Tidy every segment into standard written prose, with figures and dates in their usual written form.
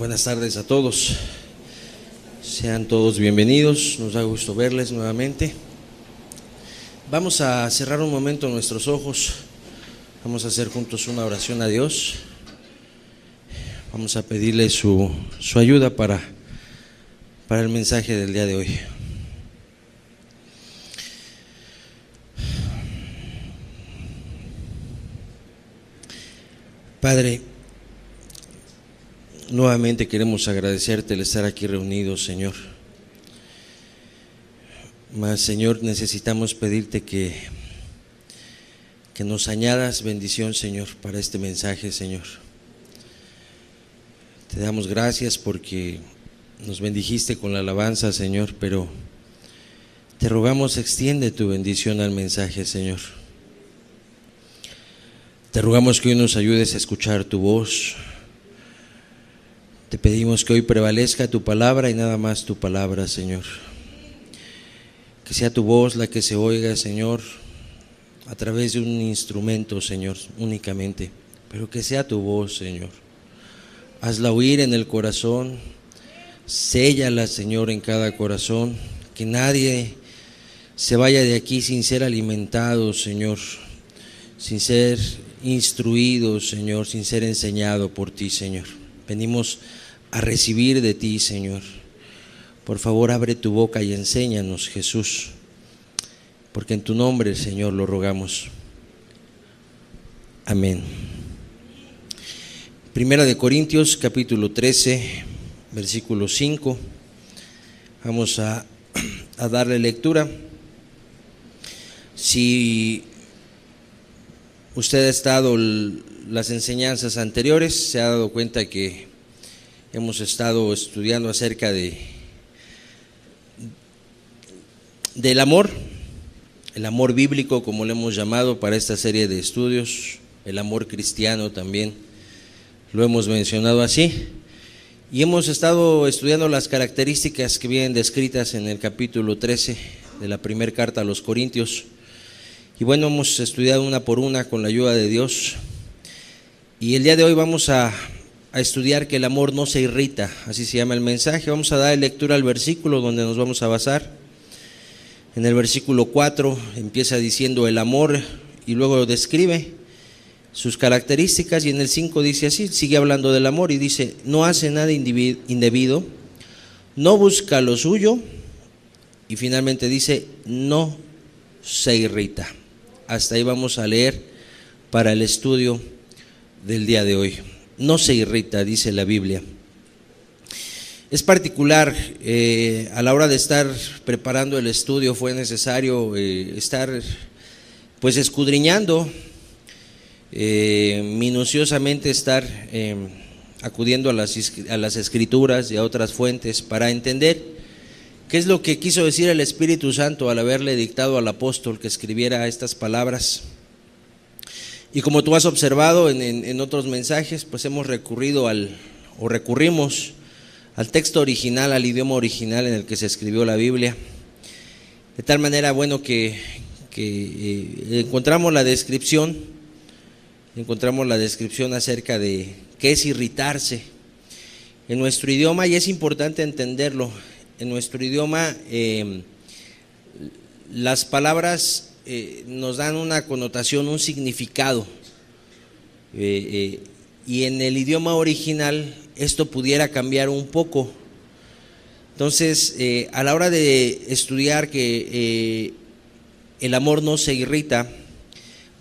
Buenas tardes a todos. Sean todos bienvenidos. Nos da gusto verles nuevamente. Vamos a cerrar un momento nuestros ojos. Vamos a hacer juntos una oración a Dios. Vamos a pedirle su ayuda para el mensaje del día de hoy. Padre, nuevamente queremos agradecerte el estar aquí reunidos, Señor. Mas, Señor, necesitamos pedirte que nos añadas bendición, Señor, para este mensaje, Señor. Te damos gracias porque nos bendijiste con la alabanza, Señor, pero te rogamos extiende tu bendición al mensaje, Señor. Te rogamos que hoy nos ayudes a escuchar tu voz. Te pedimos que hoy prevalezca tu palabra y nada más tu palabra, Señor. Que sea tu voz la que se oiga, Señor, a través de un instrumento, Señor, únicamente. Pero que sea tu voz, Señor. Hazla oír en el corazón. Séllala, Señor, en cada corazón. Que nadie se vaya de aquí sin ser alimentado, Señor. Sin ser instruido, Señor, sin ser enseñado por ti, Señor. Venimos a recibir de ti, Señor. Por favor, abre tu boca y enséñanos, Jesús, porque en tu nombre, Señor, lo rogamos. Amén. Primera de Corintios, capítulo 13, versículo 5. Vamos a darle lectura. Si usted ha estado las enseñanzas anteriores, se ha dado cuenta que hemos estado estudiando acerca del amor, el amor bíblico, como le hemos llamado para esta serie de estudios, el amor cristiano también, lo hemos mencionado así, y hemos estado estudiando las características que vienen descritas en el capítulo 13 de la primera carta a los Corintios. Y bueno, hemos estudiado una por una con la ayuda de Dios. Y el día de hoy vamos a estudiar que el amor no se irrita, así se llama el mensaje. Vamos a dar lectura al versículo donde nos vamos a basar. En el versículo 4 empieza diciendo el amor y luego describe sus características. Y en el 5 dice así, sigue hablando del amor y dice: no hace nada indebido, no busca lo suyo. Y finalmente dice: no se irrita. Hasta ahí vamos a leer para el estudio del día de hoy. No se irrita, dice la Biblia. Es particular, a la hora de estar preparando el estudio fue necesario estar pues escudriñando, minuciosamente estar acudiendo a las escrituras y a otras fuentes para entender ¿qué es lo que quiso decir el Espíritu Santo al haberle dictado al apóstol que escribiera estas palabras? Y como tú has observado en otros mensajes, pues hemos recurrimos al texto original, al idioma original en el que se escribió la Biblia. De tal manera, bueno, que encontramos la descripción acerca de qué es irritarse en nuestro idioma, y es importante entenderlo. En nuestro idioma las palabras nos dan una connotación, un significado, y en el idioma original esto pudiera cambiar un poco. Entonces, a la hora de estudiar que el amor no se irrita,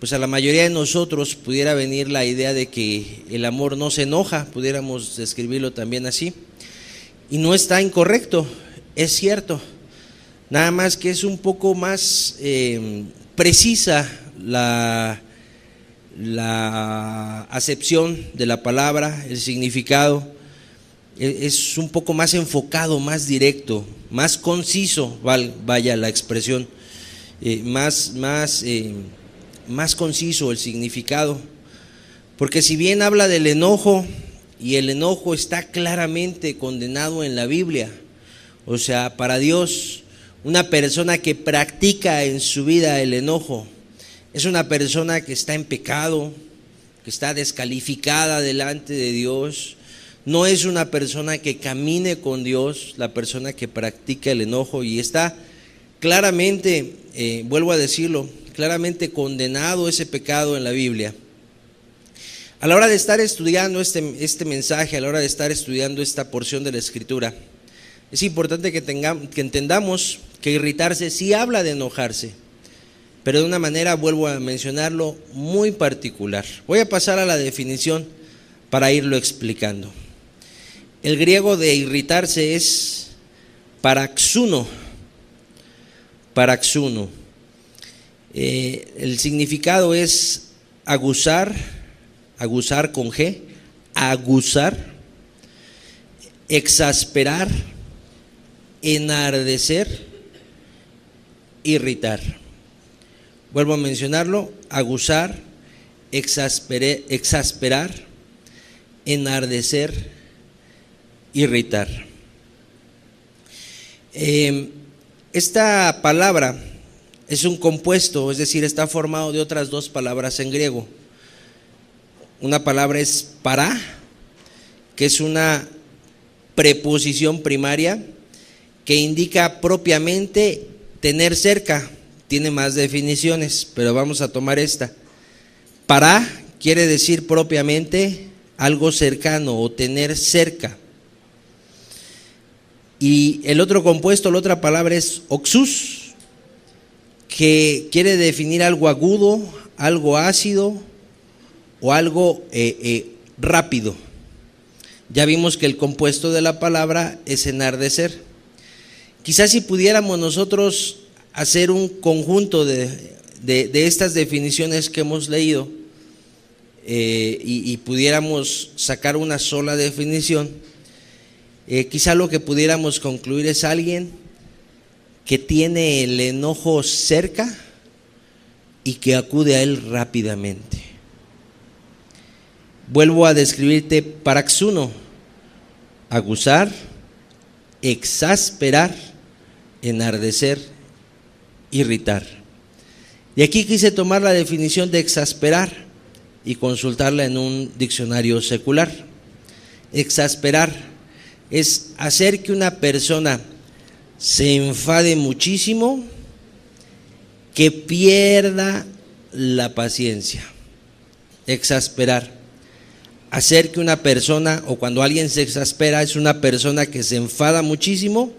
pues a la mayoría de nosotros pudiera venir la idea de que el amor no se enoja, pudiéramos describirlo también así, y no está incorrecto. Es cierto, nada más que es un poco más precisa la acepción de la palabra, el significado, es un poco más enfocado, más directo, más conciso, vaya la expresión, más conciso el significado, porque si bien habla del enojo, y el enojo está claramente condenado en la Biblia. O sea, para Dios, una persona que practica en su vida el enojo es una persona que está en pecado, que está descalificada delante de Dios. no es una persona que camine con Dios, la persona que practica el enojo, y está claramente, vuelvo a decirlo, claramente condenado ese pecado en la Biblia. A la hora de estar estudiando este mensaje, a la hora de estar estudiando esta porción de la Escritura, es importante que entendamos que irritarse sí habla de enojarse, pero de una manera, vuelvo a mencionarlo, muy particular. Voy a pasar a la definición para irlo explicando. El griego de irritarse es paraxuno. Paraxuno. El significado es aguzar con G, aguzar, exasperar, enardecer, irritar. Vuelvo a mencionarlo: aguzar, exasperar, enardecer, irritar. Esta palabra es un compuesto, es decir, está formado de otras dos palabras en griego. Una palabra es para, que es una preposición primaria que indica propiamente tener cerca. Tiene más definiciones, pero vamos a tomar esta. Para quiere decir propiamente algo cercano o tener cerca. Y el otro compuesto, la otra palabra es oxus, que quiere definir algo agudo, algo ácido o algo rápido. Ya vimos que el compuesto de la palabra es enardecer. Quizás si pudiéramos nosotros hacer un conjunto de estas definiciones que hemos leído y pudiéramos sacar una sola definición, quizá lo que pudiéramos concluir es alguien que tiene el enojo cerca y que acude a él rápidamente. Vuelvo a describirte: paraxuno, aguzar, exasperar, enardecer, irritar. Y aquí quise tomar la definición de exasperar y consultarla en un diccionario secular. Exasperar es hacer que una persona se enfade muchísimo, que pierda la paciencia. Exasperar. Hacer que una persona, o cuando alguien se exaspera, es una persona que se enfada muchísimo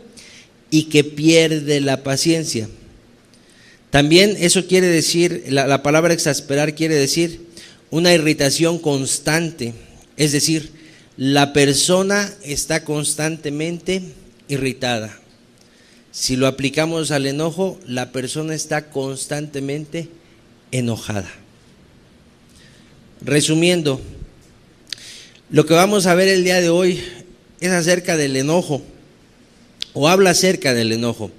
y que pierde la paciencia. También eso quiere decir, la palabra exasperar quiere decir una irritación constante, es decir, la persona está constantemente irritada. Si lo aplicamos al enojo, la persona está constantemente enojada. Resumiendo, lo que vamos a ver el día de hoy es acerca del enojo, o habla acerca del enojo.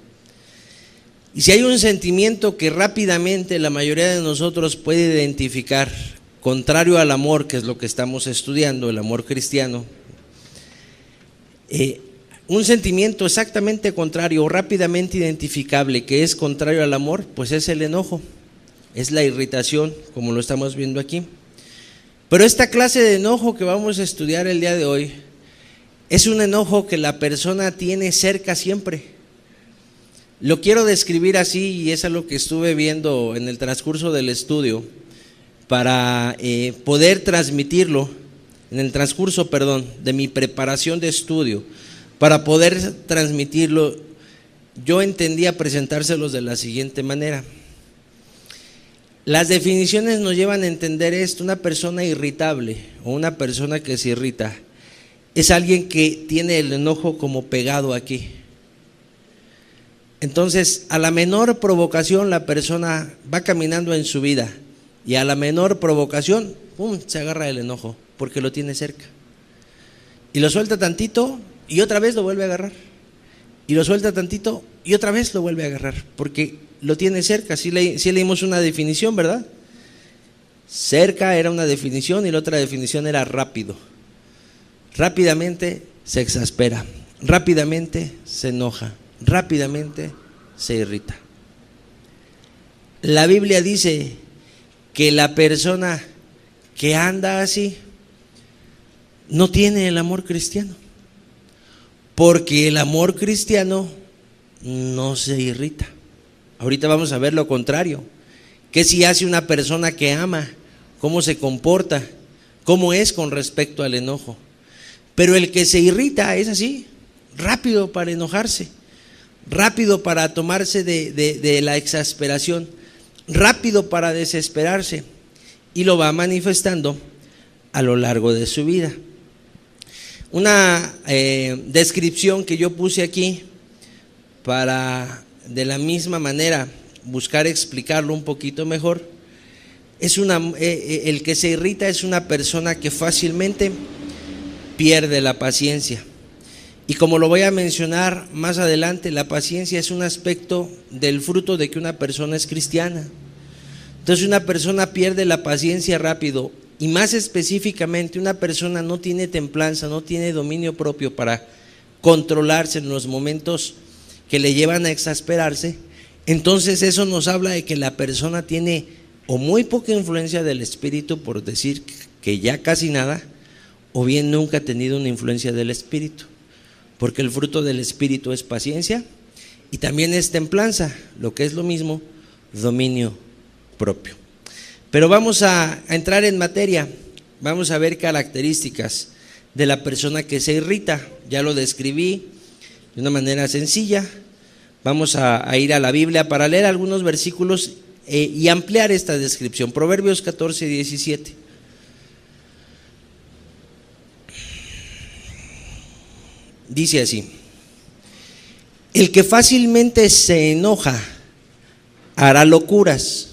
Y si hay un sentimiento que rápidamente la mayoría de nosotros puede identificar, contrario al amor, que es lo que estamos estudiando, el amor cristiano, un sentimiento exactamente contrario o rápidamente identificable que es contrario al amor, pues es el enojo, es la irritación, como lo estamos viendo aquí. Pero esta clase de enojo que vamos a estudiar el día de hoy es un enojo que la persona tiene cerca siempre. Lo quiero describir así, y es algo que estuve viendo en el transcurso del estudio para poder transmitirlo, en el transcurso, de mi preparación de estudio, para poder transmitirlo. Yo entendía presentárselos de la siguiente manera. Las definiciones nos llevan a entender esto: una persona irritable o una persona que se irrita es alguien que tiene el enojo como pegado aquí. Entonces, a la menor provocación la persona va caminando en su vida y a la menor provocación, ¡pum!, se agarra el enojo porque lo tiene cerca. Y lo suelta tantito y otra vez lo vuelve a agarrar. Y lo suelta tantito y otra vez lo vuelve a agarrar porque lo tiene cerca. Sí leímos una definición, ¿verdad? Cerca era una definición y la otra definición era rápido. Rápidamente se exaspera, rápidamente se enoja, rápidamente se irrita. La Biblia dice que la persona que anda así no tiene el amor cristiano. Porque el amor cristiano no se irrita. Ahorita vamos a ver lo contrario. ¿Qué si hace una persona que ama? ¿Cómo se comporta? ¿Cómo es con respecto al enojo? Pero el que se irrita es así, rápido para enojarse, rápido para tomarse de la exasperación, rápido para desesperarse, y lo va manifestando a lo largo de su vida. Una descripción que yo puse aquí para de la misma manera buscar explicarlo un poquito mejor, es el que se irrita es una persona que fácilmente pierde la paciencia. Y como lo voy a mencionar más adelante, la paciencia es un aspecto del fruto de que una persona es cristiana. Entonces una persona pierde la paciencia rápido, y más específicamente una persona no tiene templanza, no tiene dominio propio para controlarse en los momentos que le llevan a exasperarse. Entonces eso nos habla de que la persona tiene o muy poca influencia del Espíritu, por decir que ya casi nada, o bien nunca ha tenido una influencia del Espíritu, porque el fruto del Espíritu es paciencia y también es templanza, lo que es lo mismo, dominio propio. Pero vamos a entrar en materia, vamos a ver características de la persona que se irrita. Ya lo describí de una manera sencilla. Vamos a ir a la Biblia para leer algunos versículos y ampliar esta descripción. Proverbios 14, 17. Dice así: el que fácilmente se enoja hará locuras.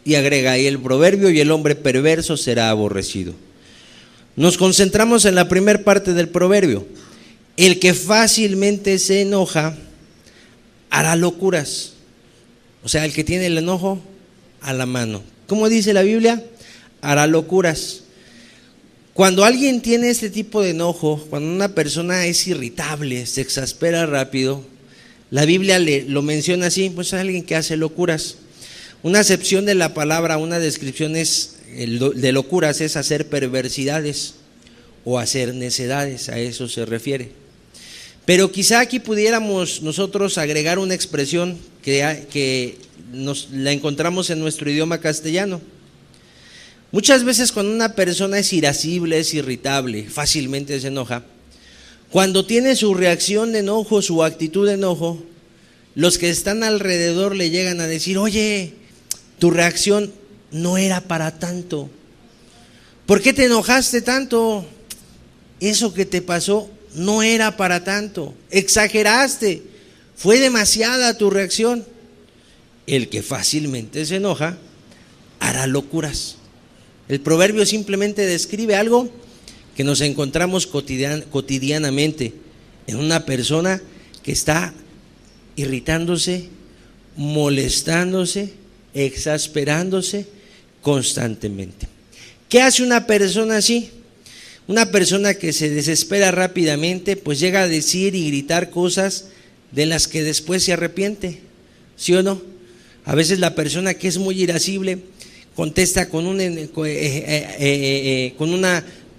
Y agrega ahí el proverbio: y el hombre perverso será aborrecido. Nos concentramos en la primera parte del proverbio. El que fácilmente se enoja hará locuras. O sea, el que tiene el enojo a la mano. ¿Cómo dice la Biblia? Hará locuras. Cuando alguien tiene este tipo de enojo, cuando una persona es irritable, se exaspera rápido, la Biblia lo menciona así: pues es alguien que hace locuras. Una acepción de la palabra, una descripción de locuras es hacer perversidades o hacer necedades, a eso se refiere. Pero quizá aquí pudiéramos nosotros agregar una expresión que la encontramos en nuestro idioma castellano. Muchas veces cuando una persona es irascible, es irritable, fácilmente se enoja, cuando tiene su reacción de enojo, su actitud de enojo, los que están alrededor le llegan a decir: oye, tu reacción no era para tanto. ¿Por qué te enojaste tanto? Eso que te pasó no era para tanto. Exageraste. Fue demasiada tu reacción. El que fácilmente se enoja hará locuras. El proverbio simplemente describe algo que nos encontramos cotidianamente en una persona que está irritándose, molestándose, exasperándose constantemente. ¿Qué hace una persona así? Una persona que se desespera rápidamente, pues llega a decir y gritar cosas de las que después se arrepiente, ¿sí o no? A veces la persona que es muy irascible contesta con una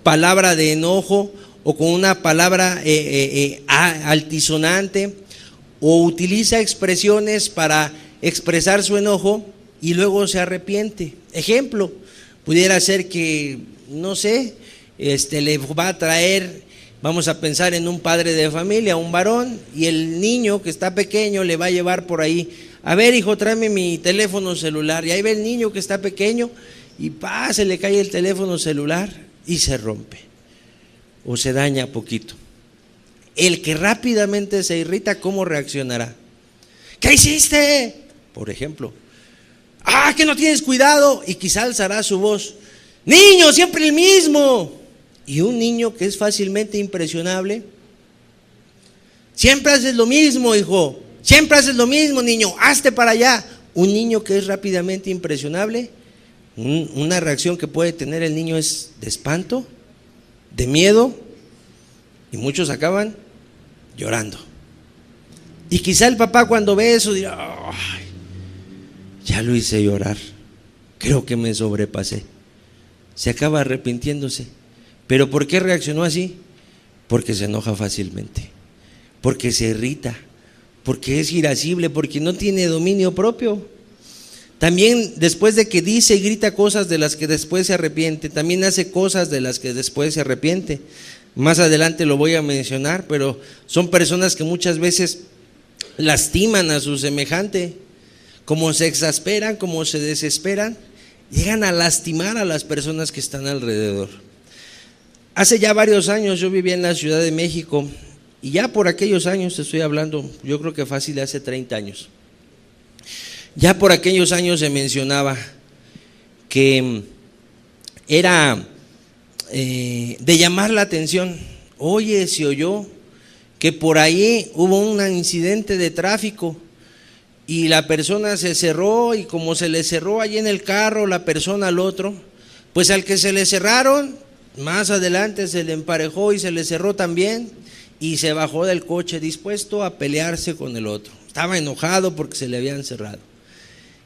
palabra de enojo o con una palabra altisonante, o utiliza expresiones para expresar su enojo y luego se arrepiente. Ejemplo, pudiera ser que, no sé, le va a traer, vamos a pensar en un padre de familia, un varón, y el niño que está pequeño le va a llevar por ahí: a ver, hijo, tráeme mi teléfono celular. Y ahí ve el niño que está pequeño y se le cae el teléfono celular y se rompe o se daña poquito. El que rápidamente se irrita, ¿cómo reaccionará? ¿Qué hiciste? Por ejemplo, que no tienes cuidado, y quizá alzará su voz: niño, siempre el mismo. Y un niño que es fácilmente impresionable: siempre haces lo mismo, hijo, siempre haces lo mismo, niño, hazte para allá. Un niño que es rápidamente impresionable, una reacción que puede tener el niño es de espanto, de miedo, y muchos acaban llorando. Y quizá el papá, cuando ve eso, dirá: ay, ya lo hice llorar, creo que me sobrepasé. Se acaba arrepintiéndose. ¿Pero por qué reaccionó así? Porque se enoja fácilmente, porque se irrita, porque es irascible, porque no tiene dominio propio. También después de que dice y grita cosas de las que después se arrepiente, también hace cosas de las que después se arrepiente. Más adelante lo voy a mencionar, pero son personas que muchas veces lastiman a su semejante, como se exasperan, como se desesperan, llegan a lastimar a las personas que están alrededor. Hace ya varios años yo vivía en la Ciudad de México, y ya por aquellos años, te estoy hablando, yo creo que fácil de hace 30 años, ya por aquellos años se mencionaba que era de llamar la atención. Oye, se oyó que por ahí hubo un incidente de tráfico y la persona se cerró, y como se le cerró allí en el carro la persona al otro, pues al que se le cerraron, más adelante se le emparejó y se le cerró también, y se bajó del coche dispuesto a pelearse con el otro. Estaba enojado porque se le habían cerrado.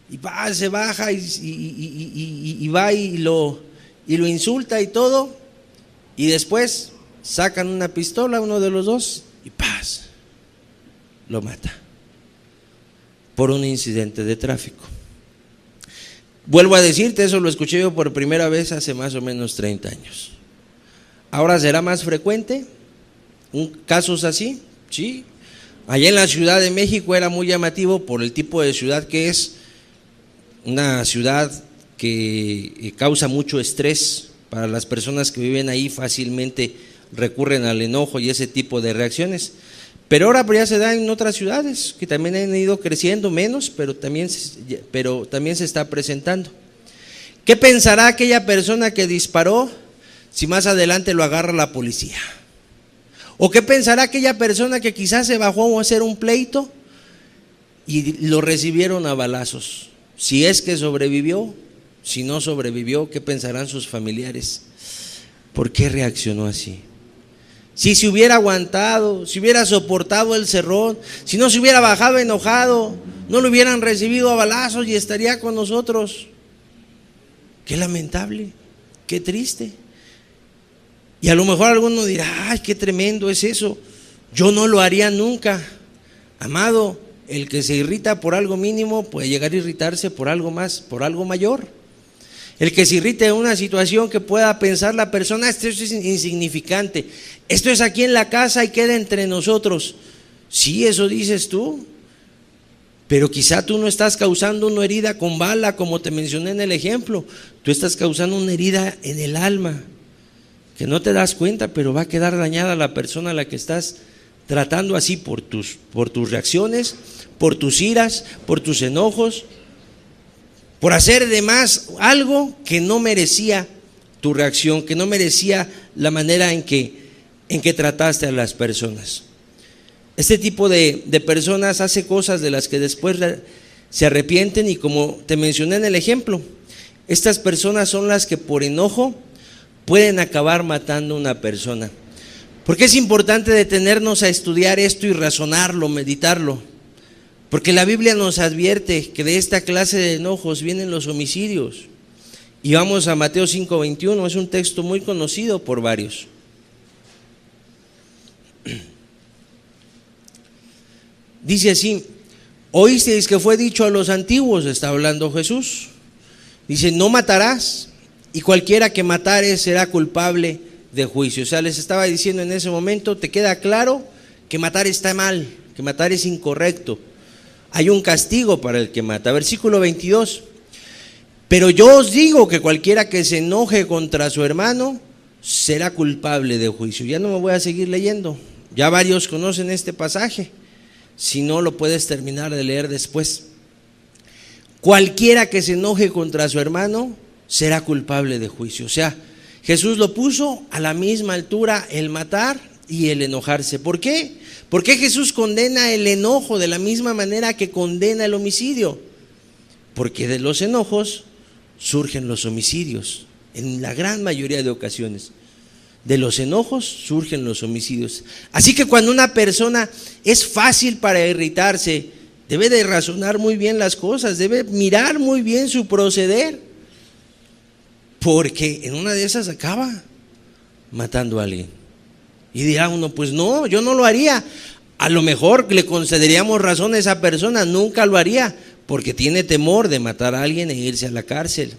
Y se baja y va y lo insulta y todo, y después sacan una pistola, uno de los dos, y lo mata por un incidente de tráfico. Vuelvo a decirte, eso lo escuché yo por primera vez hace más o menos 30 años. ¿Ahora será más frecuente casos así? Sí. Allá en la Ciudad de México era muy llamativo por el tipo de ciudad que es, una ciudad que causa mucho estrés para las personas que viven ahí, fácilmente recurren al enojo y ese tipo de reacciones. Pero ahora ya se da en otras ciudades que también han ido creciendo menos, pero también se está presentando. ¿Qué pensará aquella persona que disparó si más adelante lo agarra la policía? ¿O qué pensará aquella persona que quizás se bajó a hacer un pleito y lo recibieron a balazos? Si es que sobrevivió, si no sobrevivió, ¿qué pensarán sus familiares? ¿Por qué reaccionó así? Si se hubiera aguantado, si hubiera soportado el cerrón, si no se hubiera bajado enojado, no lo hubieran recibido a balazos y estaría con nosotros. Qué lamentable, qué triste. Y a lo mejor alguno dirá, ay, qué tremendo es eso, yo no lo haría nunca. Amado, el que se irrita por algo mínimo puede llegar a irritarse por algo más, por algo mayor. El que se irrite en una situación que pueda pensar la persona, esto es insignificante, esto es aquí en la casa y queda entre nosotros. Sí, eso dices tú, pero quizá tú no estás causando una herida con bala, como te mencioné en el ejemplo, tú estás causando una herida en el alma, que no te das cuenta, pero va a quedar dañada la persona a la que estás tratando así por tus reacciones, por tus iras, por tus enojos, por hacer de más algo que no merecía tu reacción, que no merecía la manera en que trataste a las personas. Este tipo de personas hace cosas de las que después se arrepienten, y como te mencioné en el ejemplo, estas personas son las que por enojo pueden acabar matando a una persona. Porque es importante detenernos a estudiar esto y razonarlo, meditarlo. Porque la Biblia nos advierte que de esta clase de enojos vienen los homicidios. Y vamos a Mateo 5:21, es un texto muy conocido por varios. Dice así: oísteis que fue dicho a los antiguos, está hablando Jesús. Dice, no matarás, y cualquiera que matare será culpable de juicio. O sea, les estaba diciendo en ese momento, te queda claro que matar está mal, que matar es incorrecto. Hay un castigo para el que mata. Versículo 22. Pero yo os digo que cualquiera que se enoje contra su hermano será culpable de juicio. Ya no me voy a seguir leyendo. Ya varios conocen este pasaje. Si no, lo puedes terminar de leer después. Cualquiera que se enoje contra su hermano será culpable de juicio. O sea, Jesús lo puso a la misma altura el matar y el enojarse. ¿Por qué? ¿Por qué Jesús condena el enojo de la misma manera que condena el homicidio? Porque de los enojos surgen los homicidios, en la gran mayoría de ocasiones. De los enojos surgen los homicidios. Así que cuando una persona es fácil para irritarse, debe de razonar muy bien las cosas, debe mirar muy bien su proceder, porque en una de esas acaba matando a alguien. Y dirá uno, pues no, yo no lo haría. A lo mejor le concederíamos razón a esa persona, nunca lo haría, porque tiene temor de matar a alguien e irse a la cárcel.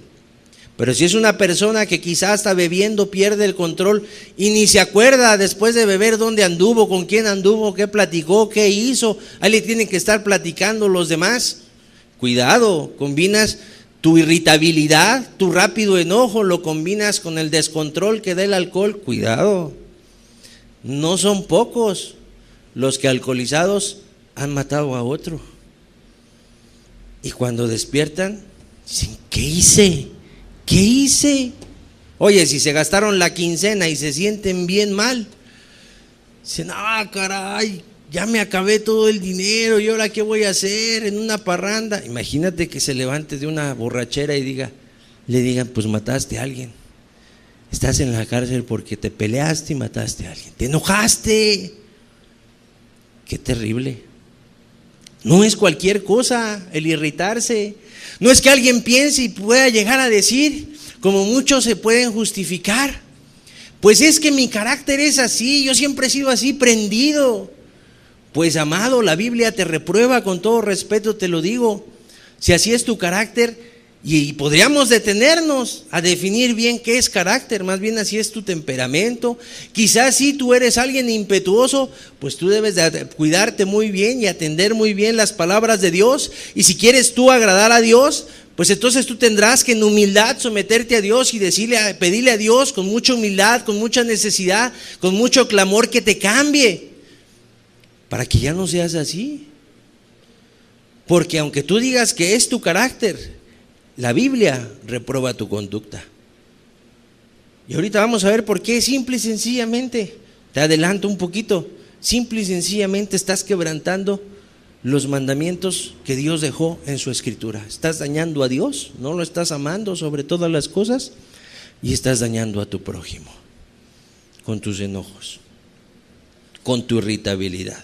Pero si es una persona que quizás está bebiendo, pierde el control y ni se acuerda después de beber dónde anduvo, con quién anduvo, qué platicó, qué hizo, ahí le tienen que estar platicando los demás. Cuidado, combinas tu irritabilidad, tu rápido enojo, lo combinas con el descontrol que da el alcohol. Cuidado, no son pocos los que alcoholizados han matado a otro. Y cuando despiertan, dicen, ¿qué hice? ¿Qué hice? Oye, si se gastaron la quincena y se sienten bien mal, dicen, caray, ya me acabé todo el dinero, ¿y ahora qué voy a hacer en una parranda? Imagínate que se levante de una borrachera y le digan, pues mataste a alguien. Estás en la cárcel porque te peleaste y mataste a alguien. Te enojaste. Qué terrible. No es cualquier cosa el irritarse. No es que alguien piense y pueda llegar a decir, como muchos se pueden justificar, pues es que mi carácter es así, yo siempre he sido así, prendido. Pues amado, la Biblia te reprueba, con todo respeto te lo digo, si así es tu carácter, y podríamos detenernos a definir bien qué es carácter, más bien así es tu temperamento. Quizás si tú eres alguien impetuoso, pues tú debes de cuidarte muy bien y atender muy bien las palabras de Dios, y si quieres tú agradar a Dios, pues entonces tú tendrás que en humildad someterte a Dios y pedirle a Dios con mucha humildad, con mucha necesidad, con mucho clamor que te cambie, para que ya no seas así. Porque aunque tú digas que es tu carácter, la Biblia reprueba tu conducta. Y ahorita vamos a ver por qué. Simple y sencillamente, te adelanto un poquito, simple y sencillamente estás quebrantando los mandamientos que Dios dejó en su escritura. Estás dañando a Dios, no lo estás amando sobre todas las cosas, y estás dañando a tu prójimo con tus enojos, con tu irritabilidad.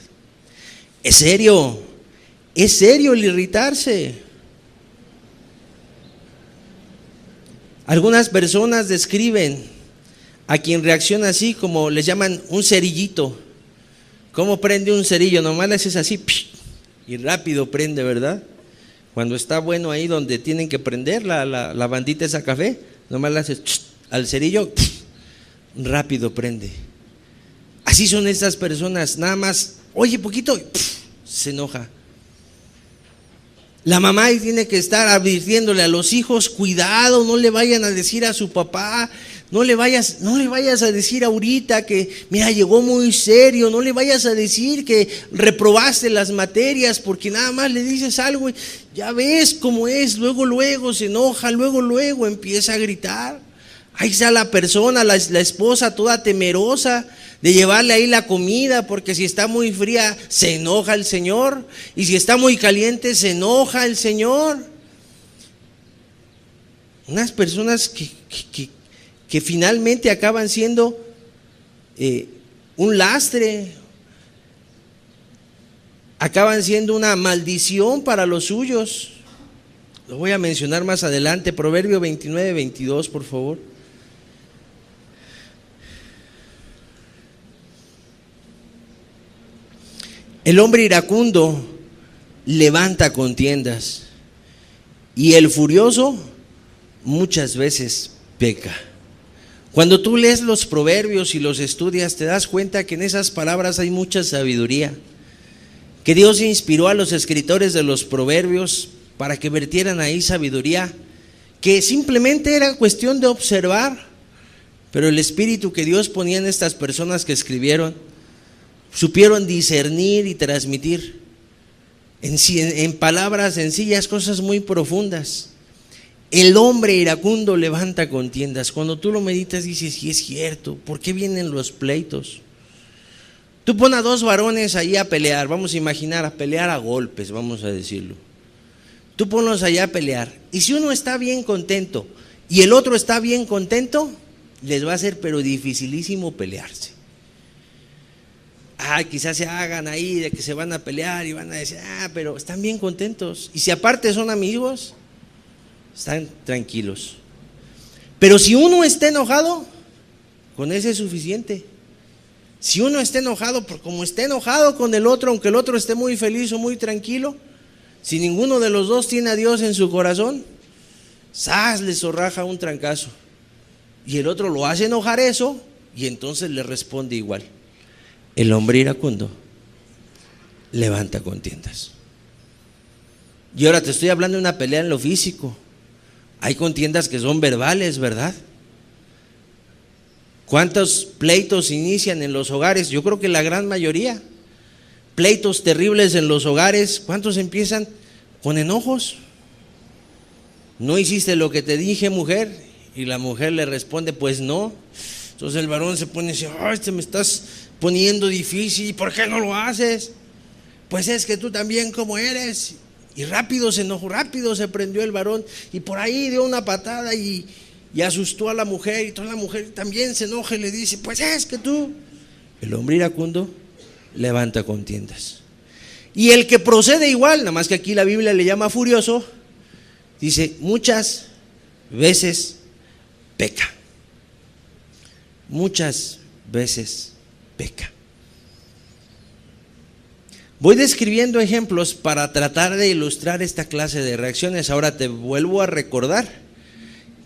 Es serio el irritarse. Algunas personas describen a quien reacciona así como les llaman un cerillito. ¿Cómo prende un cerillo? Nomás le haces así y rápido prende, ¿verdad? Cuando está bueno ahí donde tienen que prender la bandita esa café, nomás le haces al cerillo, rápido prende. Así son estas personas, nada más, oye poquito, se enoja. La mamá ahí tiene que estar advirtiéndole a los hijos, cuidado, no le vayan a decir a su papá, no le vayas a decir ahorita que, mira, llegó muy serio, no le vayas a decir que reprobaste las materias, porque nada más le dices algo y ya ves cómo es, luego se enoja, luego empieza a gritar. Ahí está la persona, la esposa toda temerosa de llevarle ahí la comida, porque si está muy fría se enoja el Señor, y si está muy caliente se enoja el Señor. Unas personas que finalmente acaban siendo un lastre, acaban siendo una maldición para los suyos. Lo voy a mencionar más adelante, Proverbio 29:22, por favor. El hombre iracundo levanta contiendas, y el furioso muchas veces peca. Cuando tú lees los proverbios y los estudias, te das cuenta que en esas palabras hay mucha sabiduría, que Dios inspiró a los escritores de los proverbios para que vertieran ahí sabiduría, que simplemente era cuestión de observar, pero el espíritu que Dios ponía en estas personas que escribieron, supieron discernir y transmitir en palabras sencillas cosas muy profundas. El hombre iracundo levanta contiendas. Cuando tú lo meditas dices, sí es cierto, ¿por qué vienen los pleitos? Tú pon a dos varones ahí a pelear, vamos a imaginar, a pelear a golpes, vamos a decirlo. Tú ponlos allá a pelear, y si uno está bien contento y el otro está bien contento, les va a ser pero dificilísimo pelearse. Quizás se hagan ahí de que se van a pelear y van a decir, pero están bien contentos. Y si aparte son amigos, están tranquilos. Pero si uno está enojado, Con ese es suficiente. Si uno está enojado, como está enojado con el otro, aunque el otro esté muy feliz o muy tranquilo, si ninguno de los dos tiene a Dios en su corazón, ¡zas!, le zorraja un trancazo. Y el otro lo hace enojar eso, y entonces le responde igual. El hombre iracundo levanta contiendas. Y ahora te estoy hablando de una pelea en lo físico. Hay contiendas que son verbales, ¿verdad? ¿Cuántos pleitos inician en los hogares? Yo creo que la gran mayoría. Pleitos terribles en los hogares. ¿Cuántos empiezan con enojos? ¿No hiciste lo que te dije, mujer? Y la mujer le responde, pues no. Entonces el varón se pone y dice, ay, te me estás poniendo difícil, ¿por qué no lo haces? Pues es que tú también como eres. Y rápido se enojó, rápido se prendió el varón y por ahí dio una patada y asustó a la mujer, y toda la mujer también se enoja y le dice, pues es que tú. El hombre iracundo levanta contiendas. Y el que procede igual, nada más que aquí la Biblia le llama furioso, dice, muchas veces peca. Muchas veces peca. Voy describiendo ejemplos para tratar de ilustrar esta clase de reacciones. Ahora te vuelvo a recordar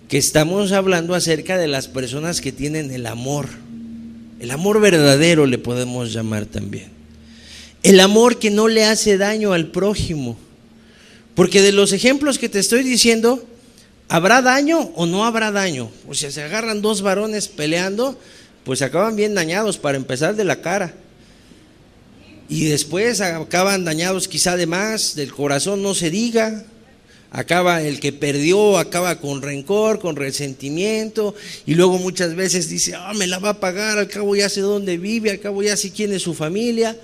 que estamos hablando acerca de las personas que tienen el amor verdadero, le podemos llamar también. El amor que no le hace daño al prójimo. Porque de los ejemplos que te estoy diciendo, ¿habrá daño o no habrá daño? O sea, se agarran dos varones peleando, pues acaban bien dañados, para empezar de la cara. Y después acaban dañados quizá de más, del corazón no se diga. Acaba el que perdió, acaba con rencor, con resentimiento, y luego muchas veces dice, me la va a pagar, al cabo ya sé dónde vive, al cabo ya sé quién es su familia.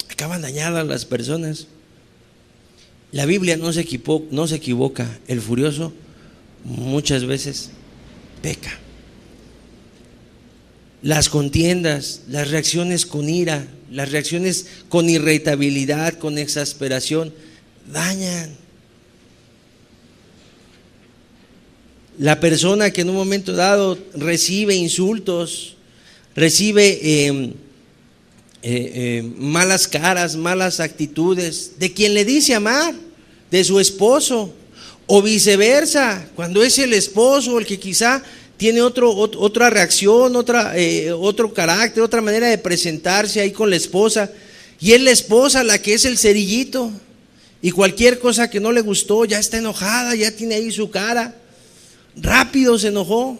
Acaban dañadas las personas. La Biblia no se equivoca, el furioso muchas veces peca. Las contiendas, las reacciones con ira, las reacciones con irritabilidad, con exasperación, dañan. La persona que en un momento dado recibe insultos, recibe malas caras, malas actitudes, de quien le dice amar, de su esposo, o viceversa, cuando es el esposo el que quizá tiene otra reacción, otro carácter, otra manera de presentarse ahí con la esposa, y es la esposa la que es el cerillito, y cualquier cosa que no le gustó ya está enojada, ya tiene ahí su cara, rápido se enojó,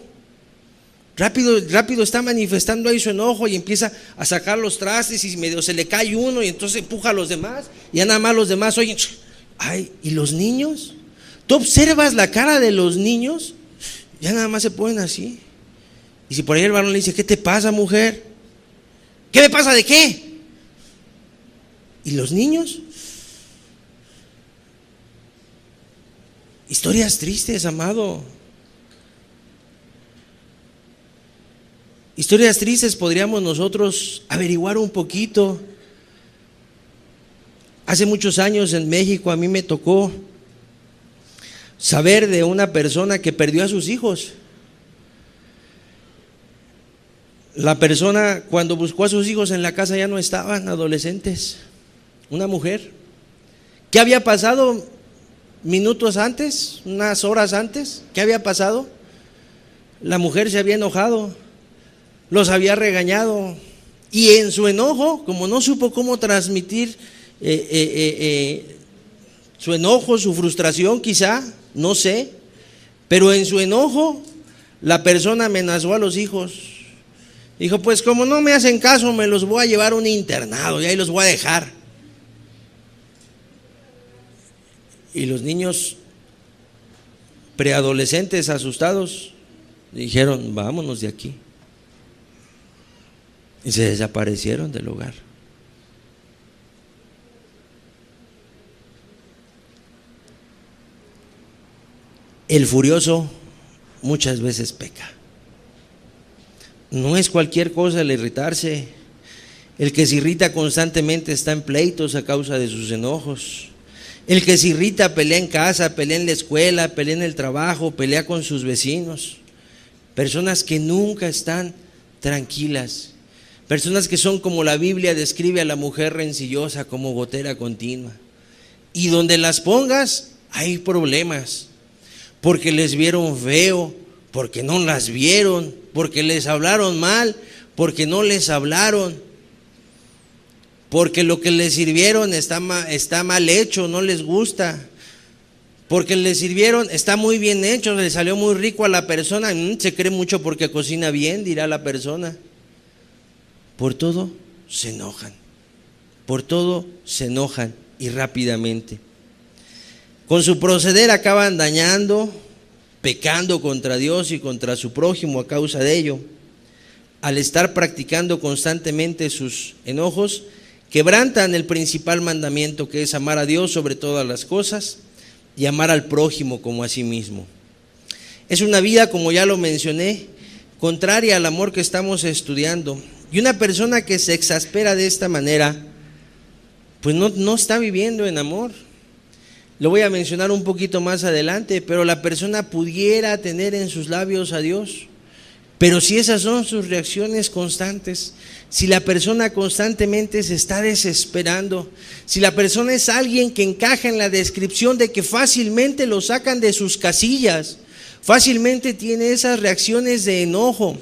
rápido está manifestando ahí su enojo y empieza a sacar los trastes y medio se le cae uno y entonces empuja a los demás, y ya nada más los demás oyen, ay, ¿y los niños? ¿Tú observas la cara de los niños? Ya nada más se ponen así. Y si por ahí el varón le dice, ¿qué te pasa, mujer? ¿Qué me pasa de qué? ¿Y los niños? Historias tristes, amado. Historias tristes podríamos nosotros averiguar un poquito. Hace muchos años en México a mí me tocó saber de una persona que perdió a sus hijos. La persona, cuando buscó a sus hijos en la casa, ya no estaban, adolescentes. Una mujer. ¿Qué había pasado minutos antes, unas horas antes? ¿Qué había pasado? La mujer se había enojado, los había regañado, y en su enojo, como no supo cómo transmitir su enojo, su frustración quizá, no sé, pero en su enojo la persona amenazó a los hijos. Dijo, pues como no me hacen caso, me los voy a llevar a un internado y ahí los voy a dejar. Y los niños preadolescentes asustados dijeron, vámonos de aquí. Y se desaparecieron del hogar. El furioso muchas veces peca. No es cualquier cosa el irritarse. El que se irrita constantemente está en pleitos a causa de sus enojos. El que se irrita pelea en casa, pelea en la escuela, pelea en el trabajo, pelea con sus vecinos. personas que nunca están tranquilas, personas que son como la Biblia describe a la mujer rencillosa, como gotera continua. Y donde las pongas hay problemas, porque les vieron feo, porque no las vieron, porque les hablaron mal, porque no les hablaron, porque lo que les sirvieron está mal hecho, no les gusta, porque les sirvieron está muy bien hecho, le salió muy rico a la persona, se cree mucho porque cocina bien, dirá la persona. Por todo se enojan, por todo se enojan y rápidamente. Con su proceder acaban dañando, pecando contra Dios y contra su prójimo a causa de ello. Al estar practicando constantemente sus enojos, quebrantan el principal mandamiento, que es amar a Dios sobre todas las cosas y amar al prójimo como a sí mismo. Es una vida, como ya lo mencioné, contraria al amor que estamos estudiando. Y una persona que se exaspera de esta manera, pues no está viviendo en amor. Lo voy a mencionar un poquito más adelante, pero la persona pudiera tener en sus labios a Dios, pero si esas son sus reacciones constantes, si la persona constantemente se está desesperando, si la persona es alguien que encaja en la descripción de que fácilmente lo sacan de sus casillas, fácilmente tiene esas reacciones de enojo,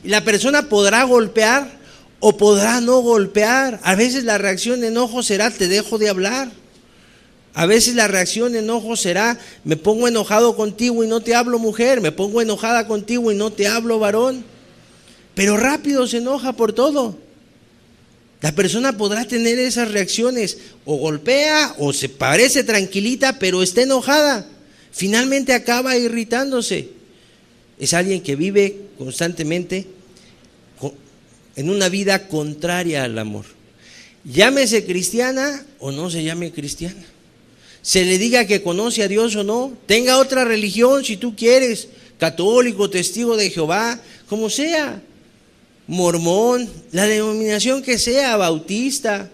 y la persona podrá golpear o podrá no golpear. A veces la reacción de enojo será: te dejo de hablar. A veces la reacción de enojo será: me pongo enojado contigo y no te hablo, mujer, me pongo enojada contigo y no te hablo, varón. Pero rápido se enoja por todo. La persona podrá tener esas reacciones, o golpea o se parece tranquilita, pero está enojada. Finalmente acaba irritándose. Es alguien que vive constantemente en una vida contraria al amor. Llámese cristiana o no se llame cristiana, se le diga que conoce a Dios o no, tenga otra religión si tú quieres, católico, testigo de Jehová, como sea, mormón, la denominación que sea, bautista,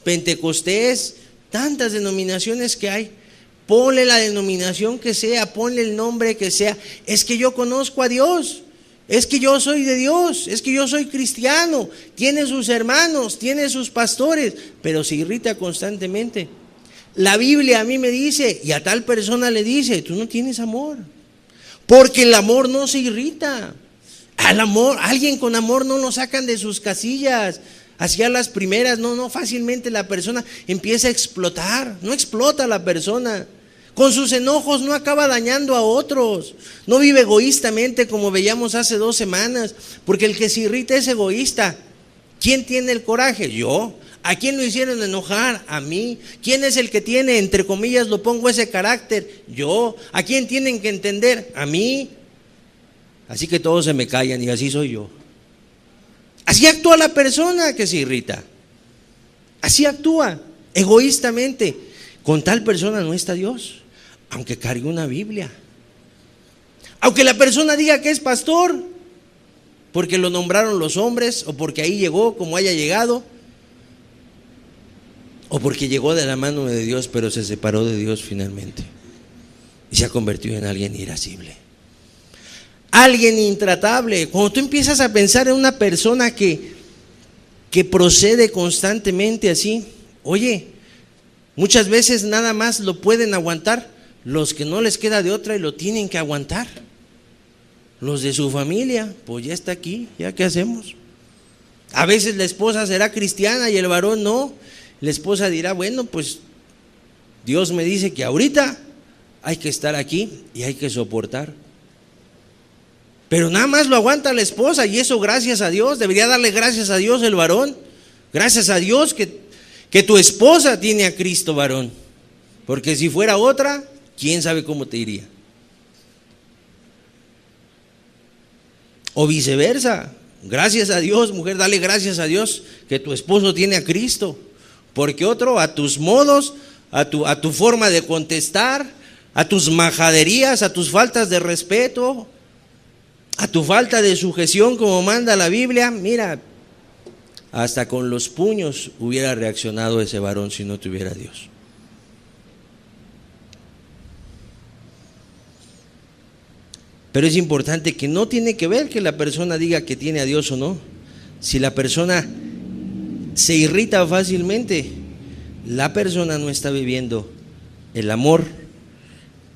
pentecostés, tantas denominaciones que hay. Ponle la denominación que sea, ponle el nombre que sea. Es que yo conozco a Dios, es que yo soy de Dios, es que yo soy cristiano, tiene sus hermanos, tiene sus pastores, pero se irrita constantemente. La Biblia a mí me dice, y a tal persona le dice: tú no tienes amor, porque el amor no se irrita. Al amor, alguien con amor no lo sacan de sus casillas. Hacia las primeras, no, fácilmente la persona empieza a explotar. No explota la persona. Con sus enojos no acaba dañando a otros. No vive egoístamente como veíamos hace 2 semanas, porque el que se irrita es egoísta. ¿Quién tiene el coraje? Yo. ¿A quién lo hicieron enojar? A mí. ¿Quién es el que tiene, entre comillas, lo pongo, ese carácter? Yo. ¿A quién tienen que entender? A mí. Así que todos se me callan y así soy yo. Así actúa la persona que se irrita. Así actúa, egoístamente. Con tal persona no está Dios, aunque cargue una Biblia. Aunque la persona diga que es pastor, porque lo nombraron los hombres, o porque ahí llegó como haya llegado, o porque llegó de la mano de Dios, pero se separó de Dios finalmente y se ha convertido en alguien irascible, alguien intratable. Cuando tú empiezas a pensar en una persona que procede constantemente así, oye, muchas veces nada más lo pueden aguantar los que no les queda de otra y lo tienen que aguantar. Los de su familia, pues ya está aquí, ¿ya qué hacemos? A veces la esposa será cristiana y el varón no. La esposa dirá: bueno, pues Dios me dice que ahorita hay que estar aquí y hay que soportar. Pero nada más lo aguanta la esposa, y eso gracias a Dios. Debería darle gracias a Dios el varón. Gracias a Dios que tu esposa tiene a Cristo, varón. Porque si fuera otra, quién sabe cómo te iría. O viceversa. Gracias a Dios, mujer, dale gracias a Dios que tu esposo tiene a Cristo. Porque otro, a tus modos, a tu forma de contestar, a tus majaderías, a tus faltas de respeto, a tu falta de sujeción como manda la Biblia, mira, hasta con los puños hubiera reaccionado ese varón si no tuviera a Dios. Pero es importante que no tiene que ver que la persona diga que tiene a Dios o no. Si la persona se irrita fácilmente, la persona no está viviendo el amor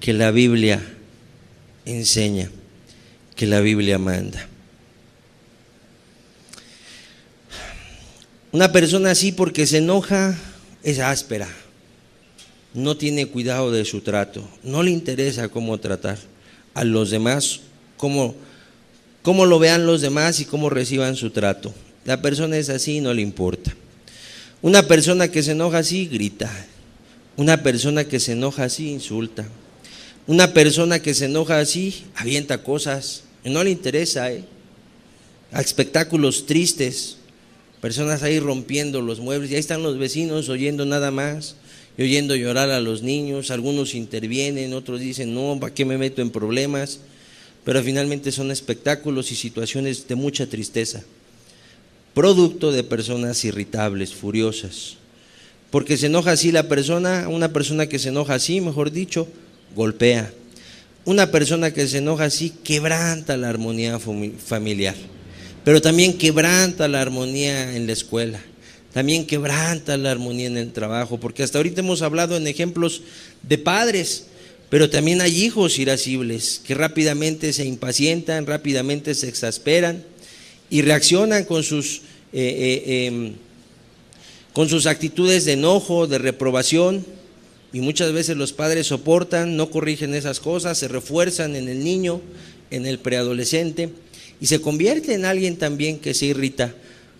que la Biblia enseña, que la Biblia manda. Una persona así, porque se enoja, es áspera, no tiene cuidado de su trato, no le interesa cómo tratar a los demás, cómo lo vean los demás y cómo reciban su trato. La persona es así y no le importa. Una persona que se enoja así grita, una persona que se enoja así insulta, una persona que se enoja así avienta cosas, no le interesa, a espectáculos tristes, personas ahí rompiendo los muebles, y ahí están los vecinos oyendo nada más, y oyendo llorar a los niños. Algunos intervienen, otros dicen no, ¿para qué me meto en problemas? Pero finalmente son espectáculos y situaciones de mucha tristeza, producto de personas irritables, furiosas, porque se enoja así la persona. Una persona que se enoja así, mejor dicho, golpea. Una persona que se enoja así quebranta la armonía familiar, pero también quebranta la armonía en la escuela, también quebranta la armonía en el trabajo, porque hasta ahorita hemos hablado en ejemplos de padres, pero también hay hijos irascibles que rápidamente se impacientan, rápidamente se exasperan y reaccionan con sus actitudes de enojo, de reprobación, y muchas veces los padres soportan, no corrigen esas cosas, se refuerzan en el niño, en el preadolescente, y se convierte en alguien también que se irrita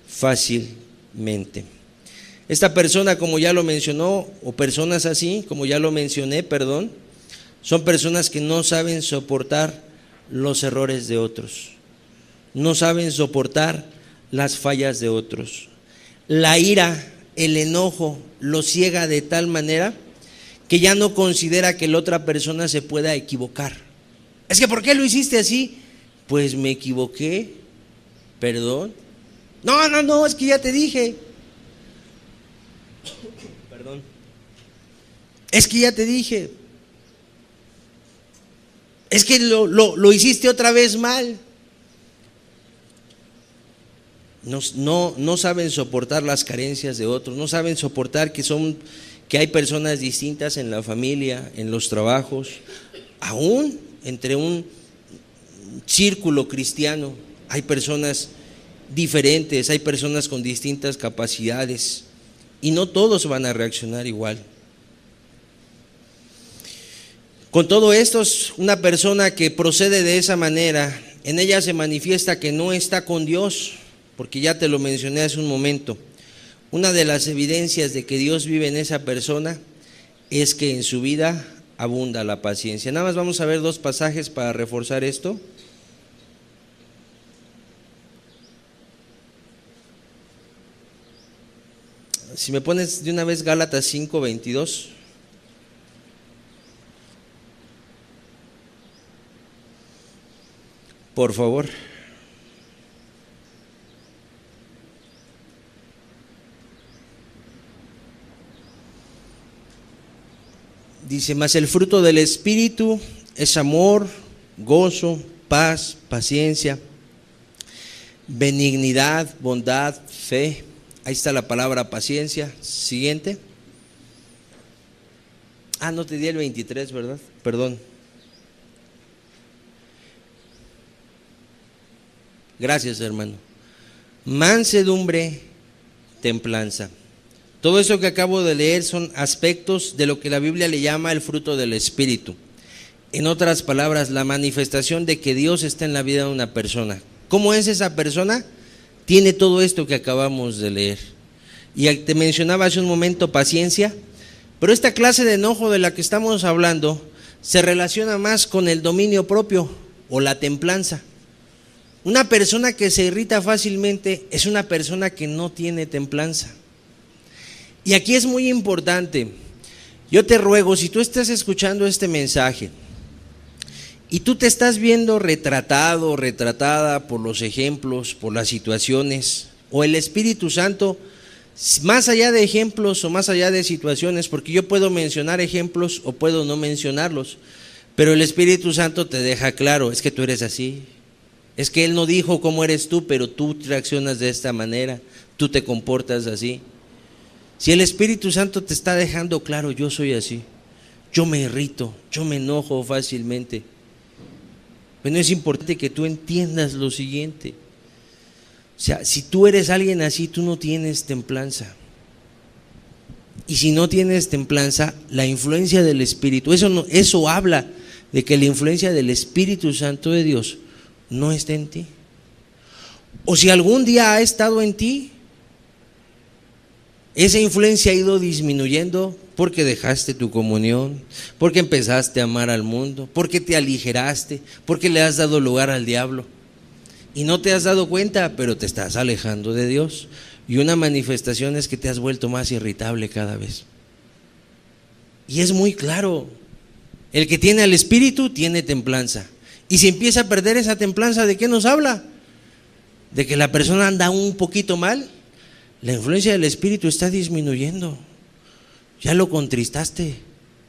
fácilmente. Esta persona, como ya lo mencionó, o personas así, como ya lo mencioné, son personas que no saben soportar los errores de otros, no saben soportar las fallas de otros. La ira, el enojo, lo ciega de tal manera que ya no considera que la otra persona se pueda equivocar. Es que ¿por qué lo hiciste así? Pues me equivoqué, perdón. No, es que ya te dije. Perdón. Es que ya te dije. Es que lo hiciste otra vez mal. No saben soportar las carencias de otros, no saben soportar que hay personas distintas en la familia, en los trabajos, aún entre un círculo cristiano hay personas diferentes, hay personas con distintas capacidades y no todos van a reaccionar igual. Con todo esto, una persona que procede de esa manera, en ella se manifiesta que no está con Dios, porque ya te lo mencioné hace un momento. Una de las evidencias de que Dios vive en esa persona es que en su vida abunda la paciencia. Nada más vamos a ver dos pasajes para reforzar esto. Si me pones de una vez Gálatas 5:22. Por favor. Dice, mas el fruto del Espíritu es amor, gozo, paz, paciencia, benignidad, bondad, fe. Ahí está la palabra paciencia. Siguiente. No te di el 23, ¿verdad? Perdón. Gracias, hermano. Mansedumbre, templanza. Todo eso que acabo de leer son aspectos de lo que la Biblia le llama el fruto del Espíritu. En otras palabras, la manifestación de que Dios está en la vida de una persona. ¿Cómo es esa persona? Tiene todo esto que acabamos de leer. Y te mencionaba hace un momento paciencia, pero esta clase de enojo de la que estamos hablando se relaciona más con el dominio propio o la templanza. Una persona que se irrita fácilmente es una persona que no tiene templanza. Y aquí es muy importante, yo te ruego, si tú estás escuchando este mensaje y tú te estás viendo retratado, retratada por los ejemplos, por las situaciones, o el Espíritu Santo, más allá de ejemplos o más allá de situaciones, porque yo puedo mencionar ejemplos o puedo no mencionarlos, Pero el Espíritu Santo te deja claro, es que tú eres así. Es que Él no dijo cómo eres tú, pero tú reaccionas de esta manera, tú te comportas así. Si el Espíritu Santo te está dejando claro, yo soy así, yo me irrito, yo me enojo fácilmente. Bueno, es importante que tú entiendas lo siguiente. O sea, si tú eres alguien así, tú no tienes templanza. Y si no tienes templanza, la influencia del Espíritu, eso habla de que la influencia del Espíritu Santo de Dios no está en ti. O si algún día ha estado en ti, esa influencia ha ido disminuyendo porque dejaste tu comunión, porque empezaste a amar al mundo, porque te aligeraste, porque le has dado lugar al diablo. Y no te has dado cuenta, pero te estás alejando de Dios. Y una manifestación es que te has vuelto más irritable cada vez. Y es muy claro, el que tiene al Espíritu tiene templanza. Y si empieza a perder esa templanza, ¿de qué nos habla? De que la persona anda un poquito mal. La influencia del Espíritu está disminuyendo. Ya lo contristaste.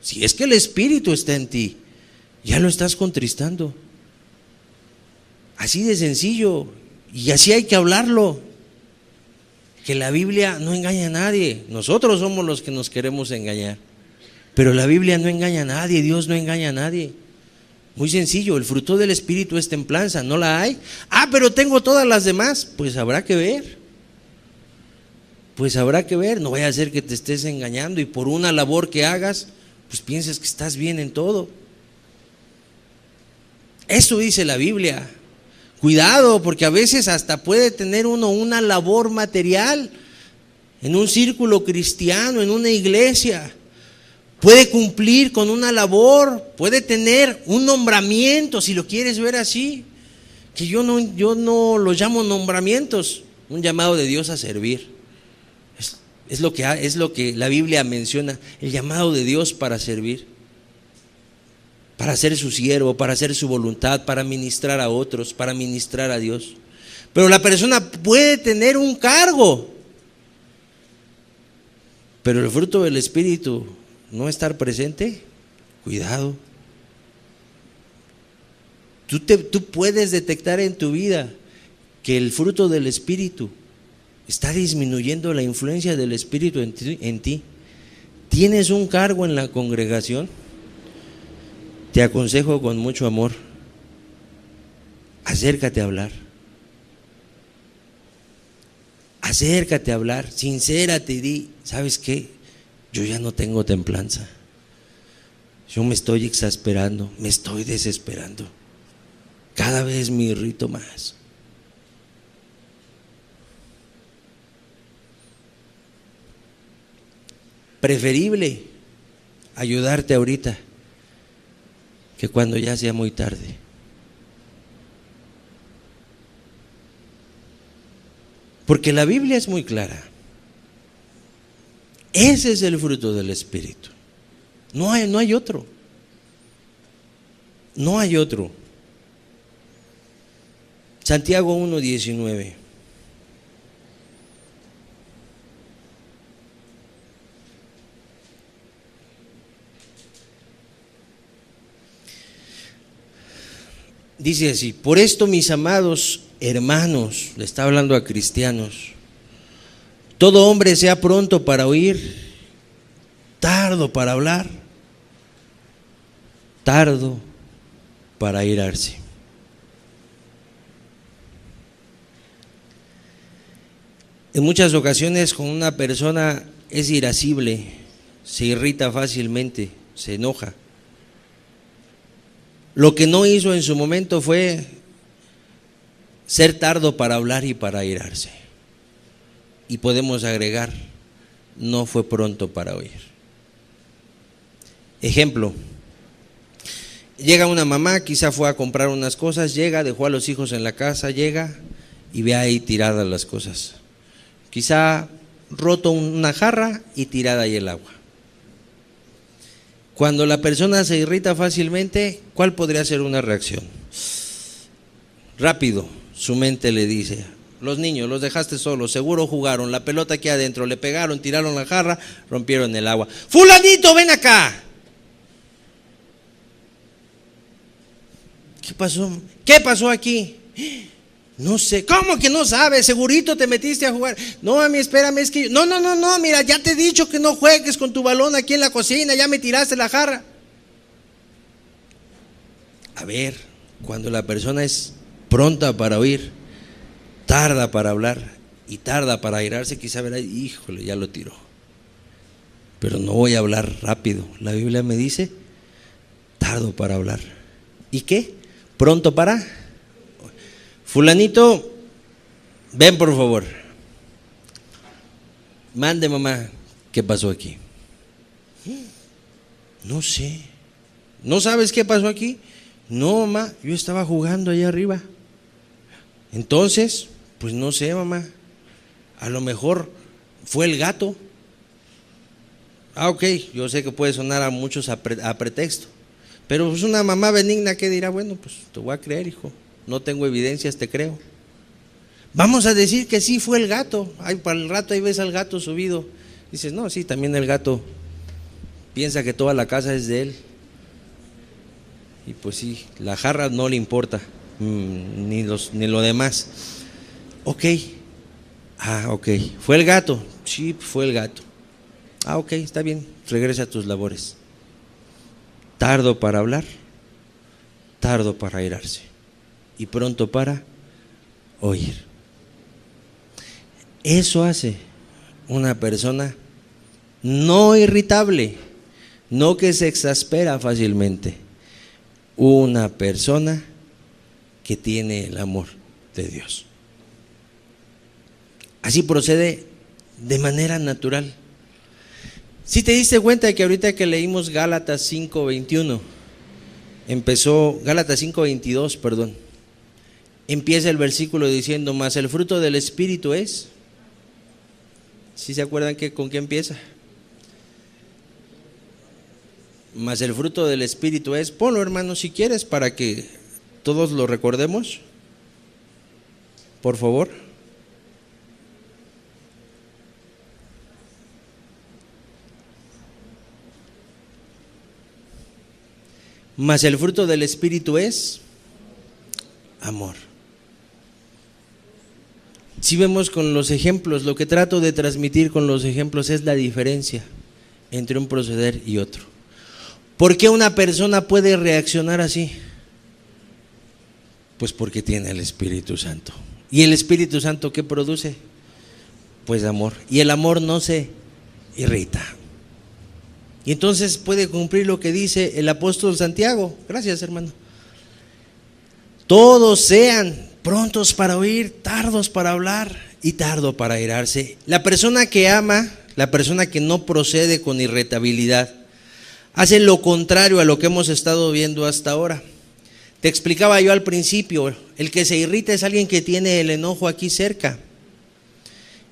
Si es que el Espíritu está en ti, ya lo estás contristando. Así de sencillo. Y así hay que hablarlo. Que la Biblia no engaña a nadie. Nosotros somos los que nos queremos engañar. Pero la Biblia no engaña a nadie, Dios no engaña a nadie. Muy sencillo, el fruto del Espíritu es templanza, ¿no la hay? Pero tengo todas las demás. Pues habrá que ver. No vaya a ser que te estés engañando y por una labor que hagas, pues pienses que estás bien en todo. Eso dice la Biblia. Cuidado, porque a veces hasta puede tener uno una labor material en un círculo cristiano, en una iglesia. Puede cumplir con una labor, puede tener un nombramiento, si lo quieres ver así. Que yo no lo llamo nombramientos, un llamado de Dios a servir. Es lo que la Biblia menciona, el llamado de Dios para servir. Para ser su siervo, para hacer su voluntad, para ministrar a otros, para ministrar a Dios. Pero la persona puede tener un cargo, pero el fruto del Espíritu no estar presente, cuidado. Tú puedes detectar en tu vida que el fruto del Espíritu está disminuyendo la influencia del Espíritu en ti. ¿Tienes un cargo en la congregación? Te aconsejo con mucho amor, acércate a hablar. Acércate a hablar, sincérate y di, ¿sabes qué? Yo ya no tengo templanza. Yo me estoy exasperando, me estoy desesperando. Cada vez me irrito más. Preferible ayudarte ahorita que cuando ya sea muy tarde. Porque la Biblia es muy clara. Ese es el fruto del Espíritu. No hay otro. No hay otro. Santiago 1:19. Dice así: por esto, mis amados hermanos, le está hablando a cristianos, todo hombre sea pronto para oír, tardo para hablar, tardo para airarse. En muchas ocasiones con una persona es irascible, se irrita fácilmente, se enoja. Lo que no hizo en su momento fue ser tardo para hablar y para airarse. Y podemos agregar, no fue pronto para oír. Ejemplo, llega una mamá, quizá fue a comprar unas cosas, llega, dejó a los hijos en la casa, llega y ve ahí tiradas las cosas. Quizá roto una jarra y tirada ahí el agua. Cuando la persona se irrita fácilmente, ¿cuál podría ser una reacción? Rápido, su mente le dice: los niños los dejaste solos, seguro jugaron, la pelota aquí adentro, le pegaron, tiraron la jarra, rompieron el agua. ¡Fulanito, ven acá! ¿Qué pasó? ¿Qué pasó aquí? No sé. ¿Cómo que no sabes? Segurito te metiste a jugar. No, mami, espérame, es que no, mira, ya te he dicho que no juegues con tu balón aquí en la cocina, ya me tiraste la jarra. A ver, cuando la persona es pronta para oír, tarda para hablar y tarda para airarse, quizá verá, híjole, ya lo tiró. Pero no voy a hablar rápido. La Biblia me dice, tardo para hablar. ¿Y qué? Pronto para. Fulanito, ven por favor. Mande, mamá. ¿Qué pasó aquí? No sé. ¿No sabes qué pasó aquí? No, mamá, yo estaba jugando allá arriba. Entonces, pues no sé, mamá. A lo mejor fue el gato. Ok, yo sé que puede sonar a muchos a pretexto. Pero pues una mamá benigna que dirá, bueno, pues te voy a creer, hijo. No tengo evidencias, te creo. Vamos a decir que sí fue el gato. Ay, para el rato ahí ves al gato subido. Dices, no, sí, también el gato piensa que toda la casa es de él. Y pues sí, la jarra no le importa, ni lo demás. Ok. Ok. ¿Fue el gato? Sí, fue el gato. Ok, está bien, regresa a tus labores. Tardo para hablar, tardo para airarse y pronto para oír. Eso hace una persona no irritable, no que se exaspera fácilmente, una persona que tiene el amor de Dios. Así procede de manera natural. Si te diste cuenta de que ahorita que leímos Gálatas 5:21, Gálatas 5:22, perdón, empieza el versículo diciendo, mas el fruto del Espíritu es, ¿sí se acuerdan con qué empieza? Mas el fruto del Espíritu es, ponlo hermano si quieres para que todos lo recordemos, por favor. Mas el fruto del Espíritu es amor. Si vemos con los ejemplos, lo que trato de transmitir con los ejemplos es la diferencia entre un proceder y otro. ¿Por qué una persona puede reaccionar así? Pues porque tiene el Espíritu Santo. ¿Y el Espíritu Santo qué produce? Pues amor. Y el amor no se irrita. Y entonces puede cumplir lo que dice el apóstol Santiago. Gracias, hermano. Todos sean prontos para oír, tardos para hablar y tardo para airarse. La persona que ama, la persona que no procede con irritabilidad, hace lo contrario a lo que hemos estado viendo hasta ahora. Te explicaba yo al principio, el que se irrita es alguien que tiene el enojo aquí cerca.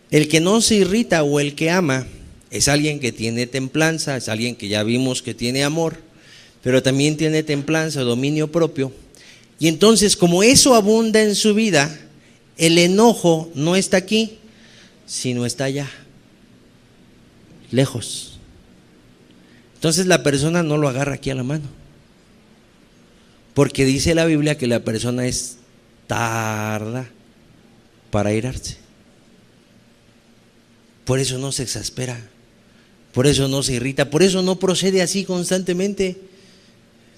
El que no se irrita o el que ama es alguien que tiene templanza, es alguien que ya vimos que tiene amor, pero también tiene templanza, dominio propio. Y entonces, como eso abunda en su vida, el enojo no está aquí, sino está allá, lejos. Entonces la persona no lo agarra aquí a la mano, porque dice la Biblia que la persona es tarda para airarse. Por eso no se exaspera, por eso no se irrita, por eso no procede así constantemente.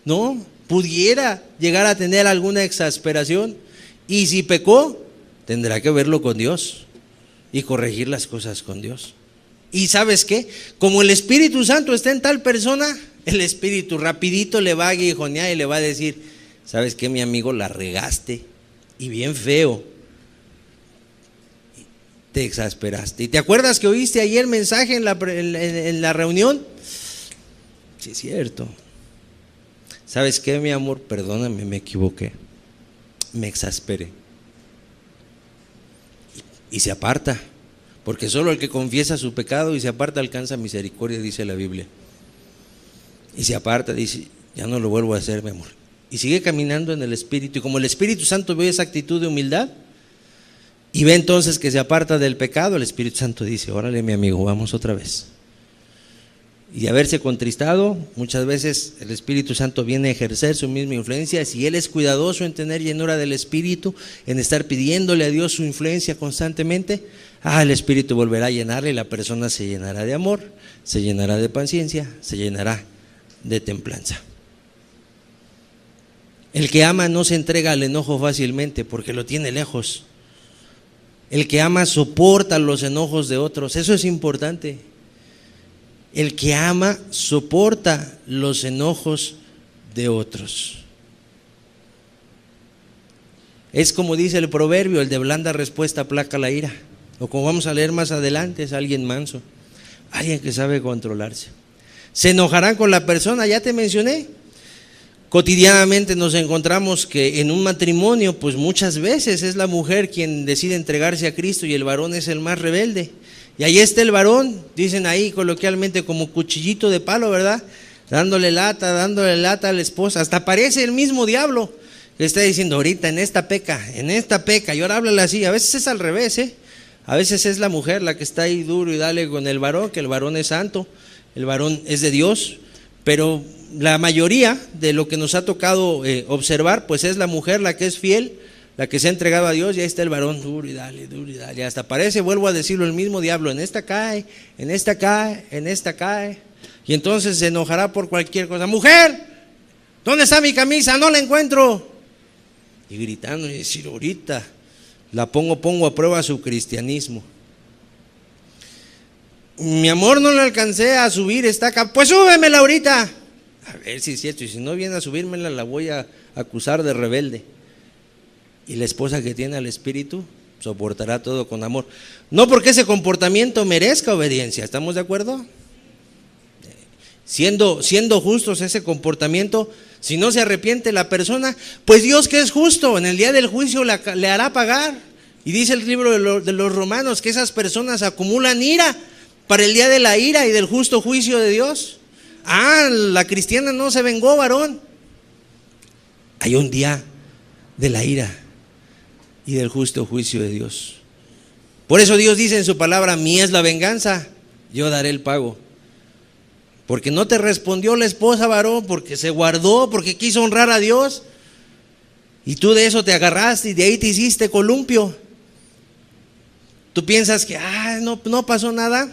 No, pudiera llegar a tener alguna exasperación, y si pecó, tendrá que verlo con Dios y corregir las cosas con Dios. ¿Y sabes qué? Como el Espíritu Santo está en tal persona, el Espíritu rapidito le va a aguijonear y le va a decir, ¿sabes qué, mi amigo? La regaste y bien feo. Te exasperaste. ¿Y te acuerdas que oíste ayer mensaje en la reunión? Sí, es cierto. ¿Sabes qué, mi amor? Perdóname, me equivoqué. Me exasperé. Y se aparta. Porque solo el que confiesa su pecado y se aparta alcanza misericordia, dice la Biblia. Y se aparta, dice, ya no lo vuelvo a hacer, mi amor. Y sigue caminando en el Espíritu. Y como el Espíritu Santo ve esa actitud de humildad, y ve entonces que se aparta del pecado, el Espíritu Santo dice, órale, mi amigo, vamos otra vez. y haberse contristado. Muchas veces el Espíritu Santo viene a ejercer su misma influencia. Si Él es cuidadoso en tener llenura del Espíritu, en estar pidiéndole a Dios su influencia constantemente, el Espíritu volverá a llenarle y la persona se llenará de amor, se llenará de paciencia, se llenará de templanza. El que ama no se entrega al enojo fácilmente porque lo tiene lejos. El que ama soporta los enojos de otros, eso es importante. El que ama soporta los enojos de otros. Es como dice el proverbio, el de blanda respuesta aplaca la ira. O como vamos a leer más adelante, es alguien manso, alguien que sabe controlarse. Se enojarán con la persona, ya te mencioné. Cotidianamente nos encontramos que en un matrimonio, pues muchas veces es la mujer quien decide entregarse a Cristo y el varón es el más rebelde. Y ahí está el varón, dicen ahí coloquialmente como cuchillito de palo, ¿verdad? Dándole lata a la esposa. Hasta parece el mismo diablo que está diciendo ahorita en esta peca, y ahora háblale así. A veces es al revés, A veces es la mujer la que está ahí duro y dale con el varón, que el varón es santo, el varón es de Dios, pero la mayoría de lo que nos ha tocado observar, pues es la mujer la que es fiel, la que se ha entregado a Dios, y ahí está el varón duro y dale, y hasta parece, vuelvo a decirlo, el mismo diablo, en esta cae, y entonces se enojará por cualquier cosa. Mujer, ¿dónde está mi camisa? No la encuentro. Y gritando y decir, ahorita la pongo a prueba su cristianismo. Mi amor, no la alcancé a subir, está acá. Pues súbemela ahorita. A ver si es cierto, y si no viene a subírmela, la voy a acusar de rebelde. Y la esposa que tiene al Espíritu soportará todo con amor. No porque ese comportamiento merezca obediencia, ¿estamos de acuerdo? Siendo justos ese comportamiento, si no se arrepiente la persona, pues Dios, que es justo, en el día del juicio le hará pagar. Y dice el libro de los Romanos que esas personas acumulan ira para el día de la ira y del justo juicio de Dios. La cristiana no se vengó, varón. Hay un día de la ira y del justo juicio de Dios. Por eso Dios dice en su palabra, mía es la venganza, yo daré el pago. Porque no te respondió la esposa, varón, porque se guardó, porque quiso honrar a Dios, y tú de eso te agarraste y de ahí te hiciste columpio. Tú piensas que no pasó nada.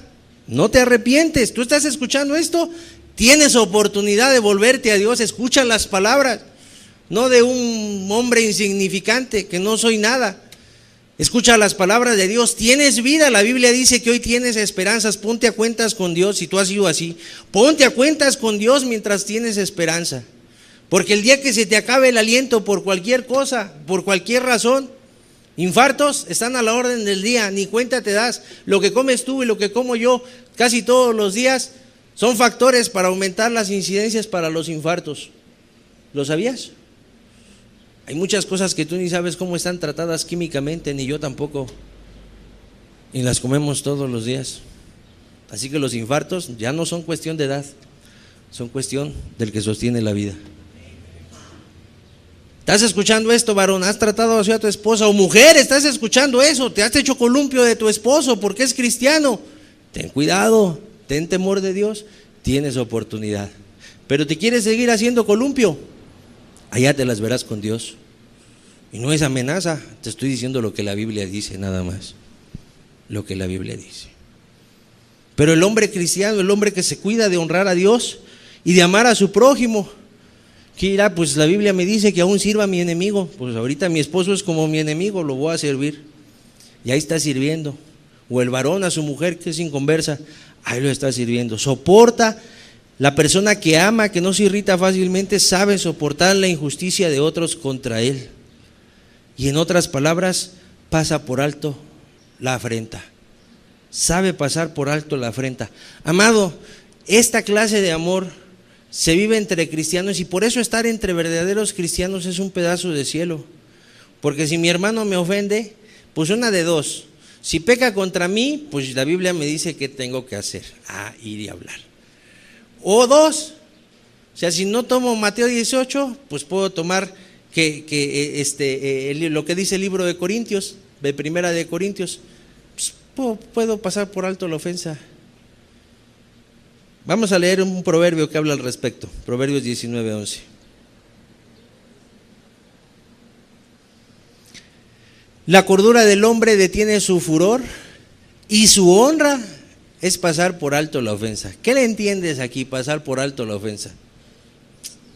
No te arrepientes. Tú estás escuchando esto, tienes oportunidad de volverte a Dios. Escucha las palabras, no de un hombre insignificante que no soy nada. Escucha las palabras de Dios. Tienes vida. La Biblia dice que hoy tienes esperanzas. Ponte a cuentas con Dios. Si tú has sido así, ponte a cuentas con Dios mientras tienes esperanza. Porque el día que se te acabe el aliento por cualquier cosa, por cualquier razón, infartos están a la orden del día, ni cuenta te das. Lo que comes tú y lo que como yo casi todos los días son factores para aumentar las incidencias para los infartos. ¿Lo sabías? Hay muchas cosas que tú ni sabes cómo están tratadas químicamente, ni yo tampoco, y las comemos todos los días. Así que los infartos ya no son cuestión de edad, son cuestión del que sostiene la vida. ¿Estás escuchando esto, varón? ¿Has tratado así a tu esposa? O mujer, ¿estás escuchando eso? ¿Te has hecho columpio de tu esposo porque es cristiano? Ten cuidado, ten temor de Dios, tienes oportunidad. Pero ¿te quieres seguir haciendo columpio? Allá te las verás con Dios. Y no es amenaza, te estoy diciendo lo que la Biblia dice, nada más. Lo que la Biblia dice. Pero el hombre cristiano, el hombre que se cuida de honrar a Dios y de amar a su prójimo, ¿qué dirá? Pues la Biblia me dice que aún sirva a mi enemigo. Pues ahorita mi esposo es como mi enemigo, lo voy a servir. Y ahí está sirviendo. O el varón a su mujer que es inconversa, ahí lo está sirviendo. Soporta. La persona que ama, que no se irrita fácilmente, sabe soportar la injusticia de otros contra él. Y en otras palabras, pasa por alto la afrenta. Sabe pasar por alto la afrenta. Amado, esta clase de amor se vive entre cristianos, y por eso estar entre verdaderos cristianos es un pedazo de cielo. Porque si mi hermano me ofende, pues una de dos. Si peca contra mí, pues la Biblia me dice qué tengo que hacer. Ir y hablar. O dos, o sea, si no tomo Mateo 18, pues puedo tomar lo que dice el libro de Corintios, de Primera de Corintios, pues puedo pasar por alto la ofensa. Vamos a leer un proverbio que habla al respecto, Proverbios 19:11. La cordura del hombre detiene su furor y su honra es pasar por alto la ofensa. ¿Qué le entiendes aquí, pasar por alto la ofensa?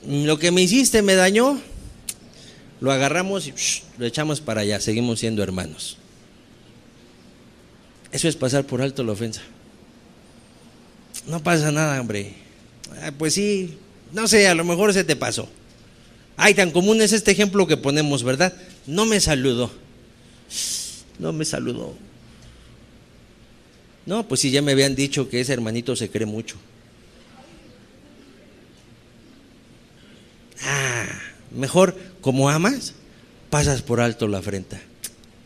Lo que me hiciste me dañó, lo agarramos y lo echamos para allá, seguimos siendo hermanos. Eso es pasar por alto la ofensa. No pasa nada, hombre. Pues sí, no sé, a lo mejor se te pasó. Ay, tan común es este ejemplo que ponemos, ¿verdad? No me saludó. No me saludó. No, pues si ya me habían dicho que ese hermanito se cree mucho. Mejor, como amas, pasas por alto la afrenta.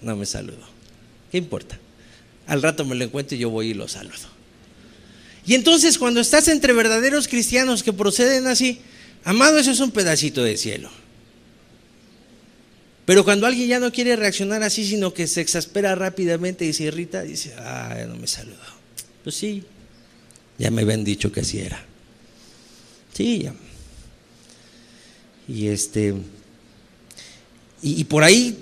No me saludó. ¿Qué importa? Al rato me lo encuentro y yo voy y lo saludo. Y entonces cuando estás entre verdaderos cristianos que proceden así, amado, eso es un pedacito de cielo. Pero cuando alguien ya no quiere reaccionar así, sino que se exaspera rápidamente y se irrita, dice, no me saludó. Pues sí, ya me habían dicho que así era. Sí, ya. Y por ahí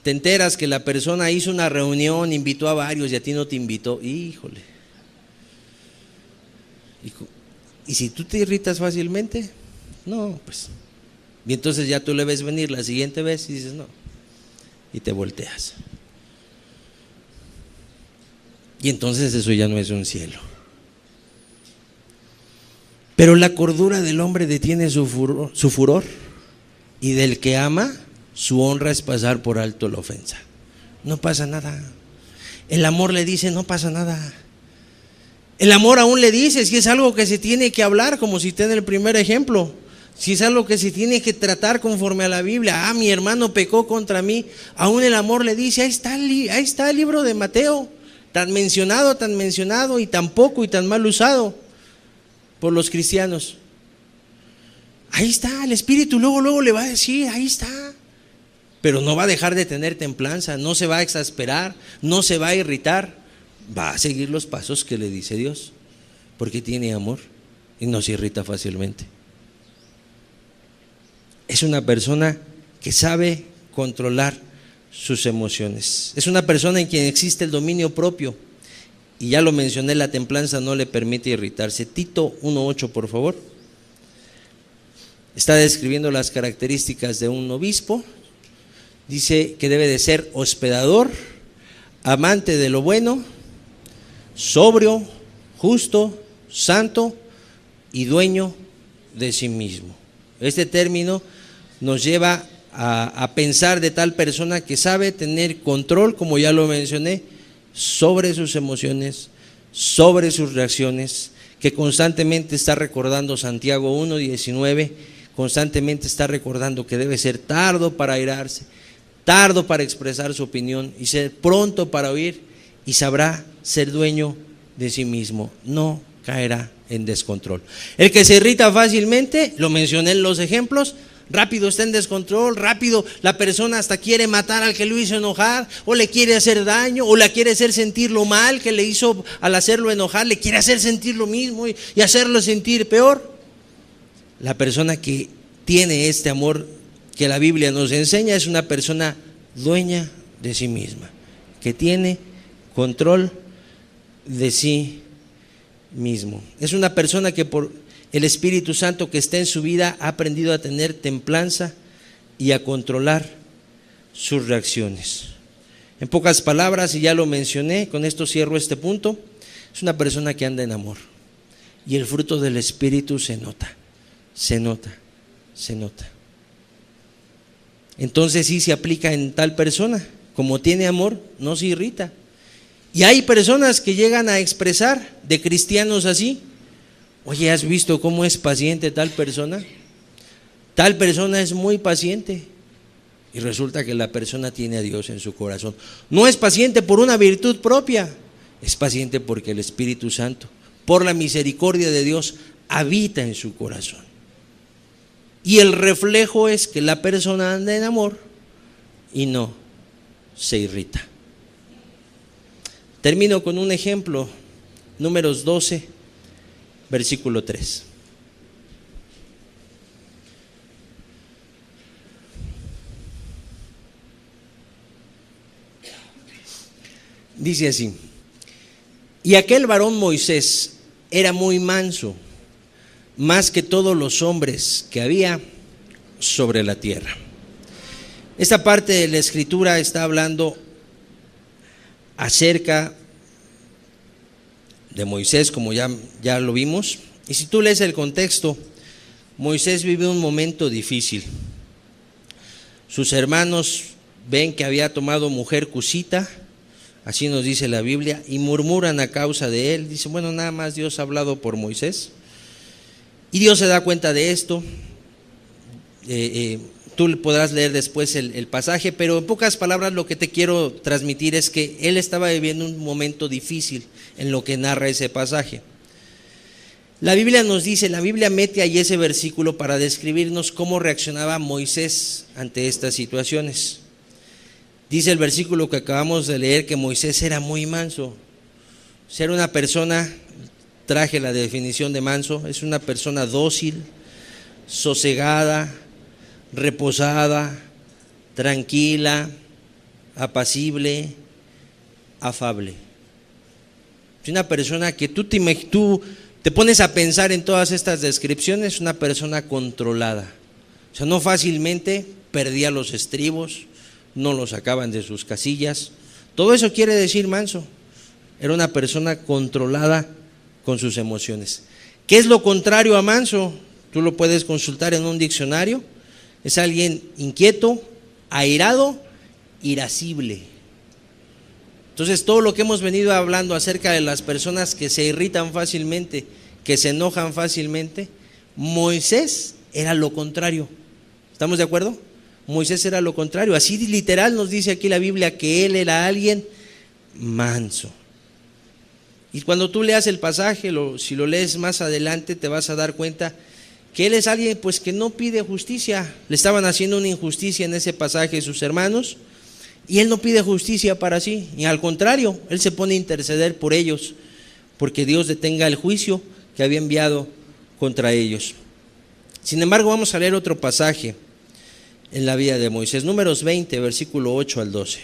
te enteras que la persona hizo una reunión, invitó a varios y a ti no te invitó. Híjole. ¿Y si tú te irritas fácilmente? No, pues. Y entonces ya tú le ves venir la siguiente vez y dices no. Y te volteas. Y entonces eso ya no es un cielo. Pero la cordura del hombre detiene su furor, y del que ama, su honra es pasar por alto la ofensa. No pasa nada. El amor le dice, no pasa nada. El amor aún le dice, si es algo que se tiene que hablar, como cité en el primer ejemplo, si es algo que se tiene que tratar conforme a la Biblia, mi hermano pecó contra mí, aún el amor le dice, ahí está el libro de Mateo, tan mencionado y tan poco y tan mal usado por los cristianos. Ahí está, el Espíritu luego le va a decir, ahí está. Pero no va a dejar de tener templanza, no se va a exasperar, no se va a irritar, va a seguir los pasos que le dice Dios, porque tiene amor y no se irrita fácilmente. Es una persona que sabe controlar sus emociones. Es una persona en quien existe el dominio propio. Y ya lo mencioné, la templanza no le permite irritarse. Tito 1:8, por favor. Está describiendo las características de un obispo. Dice que debe de ser hospedador, amante de lo bueno, sobrio, justo, santo y dueño de sí mismo. Este término nos lleva a pensar de tal persona que sabe tener control, como ya lo mencioné, sobre sus emociones, sobre sus reacciones, que constantemente está recordando Santiago 1:19, constantemente está recordando que debe ser tardo para airarse, tardo para expresar su opinión y ser pronto para oír, y sabrá ser dueño de sí mismo, no caerá en descontrol. El que se irrita fácilmente, lo mencioné en los ejemplos, rápido está en descontrol, rápido la persona hasta quiere matar al que lo hizo enojar, o le quiere hacer daño, o le quiere hacer sentir lo mal que le hizo al hacerlo enojar, le quiere hacer sentir lo mismo y hacerlo sentir peor. La persona que tiene este amor que la Biblia nos enseña es una persona dueña de sí misma, que tiene control de sí mismo. Es una persona que por el Espíritu Santo que está en su vida ha aprendido a tener templanza y a controlar sus reacciones. En pocas palabras, y ya lo mencioné, con esto cierro este punto, es una persona que anda en amor. Y el fruto del Espíritu se nota. Entonces sí se aplica en tal persona. Como tiene amor, no se irrita. Y hay personas que llegan a expresar de cristianos así: oye, ¿has visto cómo es paciente tal persona? Tal persona es muy paciente. Y resulta que la persona tiene a Dios en su corazón. No es paciente por una virtud propia, es paciente porque el Espíritu Santo, por la misericordia de Dios, habita en su corazón. Y el reflejo es que la persona anda en amor y no se irrita. Termino con un ejemplo Números 12, versículo 3. Dice así: y aquel varón Moisés era muy manso, más que todos los hombres que había sobre la tierra. Esta parte de la escritura está hablando acerca de Moisés, como ya lo vimos. Y si tú lees el contexto, Moisés vive un momento difícil. Sus hermanos ven que había tomado mujer cusita, así nos dice la Biblia, y murmuran a causa de él. Dicen, bueno, nada más Dios ha hablado por Moisés. Y Dios se da cuenta de esto. Tú podrás leer después el pasaje, pero en pocas palabras lo que te quiero transmitir es que él estaba viviendo un momento difícil en lo que narra ese pasaje. La Biblia nos dice, la Biblia mete ahí ese versículo para describirnos cómo reaccionaba Moisés ante estas situaciones. Dice el versículo que acabamos de leer que Moisés era muy manso. Ser una persona, traje la definición de manso, es una persona dócil, sosegada, reposada, tranquila, apacible, afable. Es una persona que tú te pones a pensar en todas estas descripciones, una persona controlada. O sea, no fácilmente perdía los estribos, no los sacaban de sus casillas. Todo eso quiere decir manso. Era una persona controlada con sus emociones. ¿Qué es lo contrario a manso? Tú lo puedes consultar en un diccionario. Es alguien inquieto, airado, irascible. Entonces, todo lo que hemos venido hablando acerca de las personas que se irritan fácilmente, que se enojan fácilmente, Moisés era lo contrario. ¿Estamos de acuerdo? Moisés era lo contrario. Así literal nos dice aquí la Biblia que él era alguien manso. Y cuando tú leas el pasaje, si lo lees más adelante, te vas a dar cuenta que él es alguien pues que no pide justicia. Le estaban haciendo una injusticia en ese pasaje sus hermanos, y él no pide justicia para sí, y al contrario, él se pone a interceder por ellos, porque Dios detenga el juicio que había enviado contra ellos. Sin embargo, vamos a leer otro pasaje en la vida de Moisés, Números 20, versículo 8 al 12.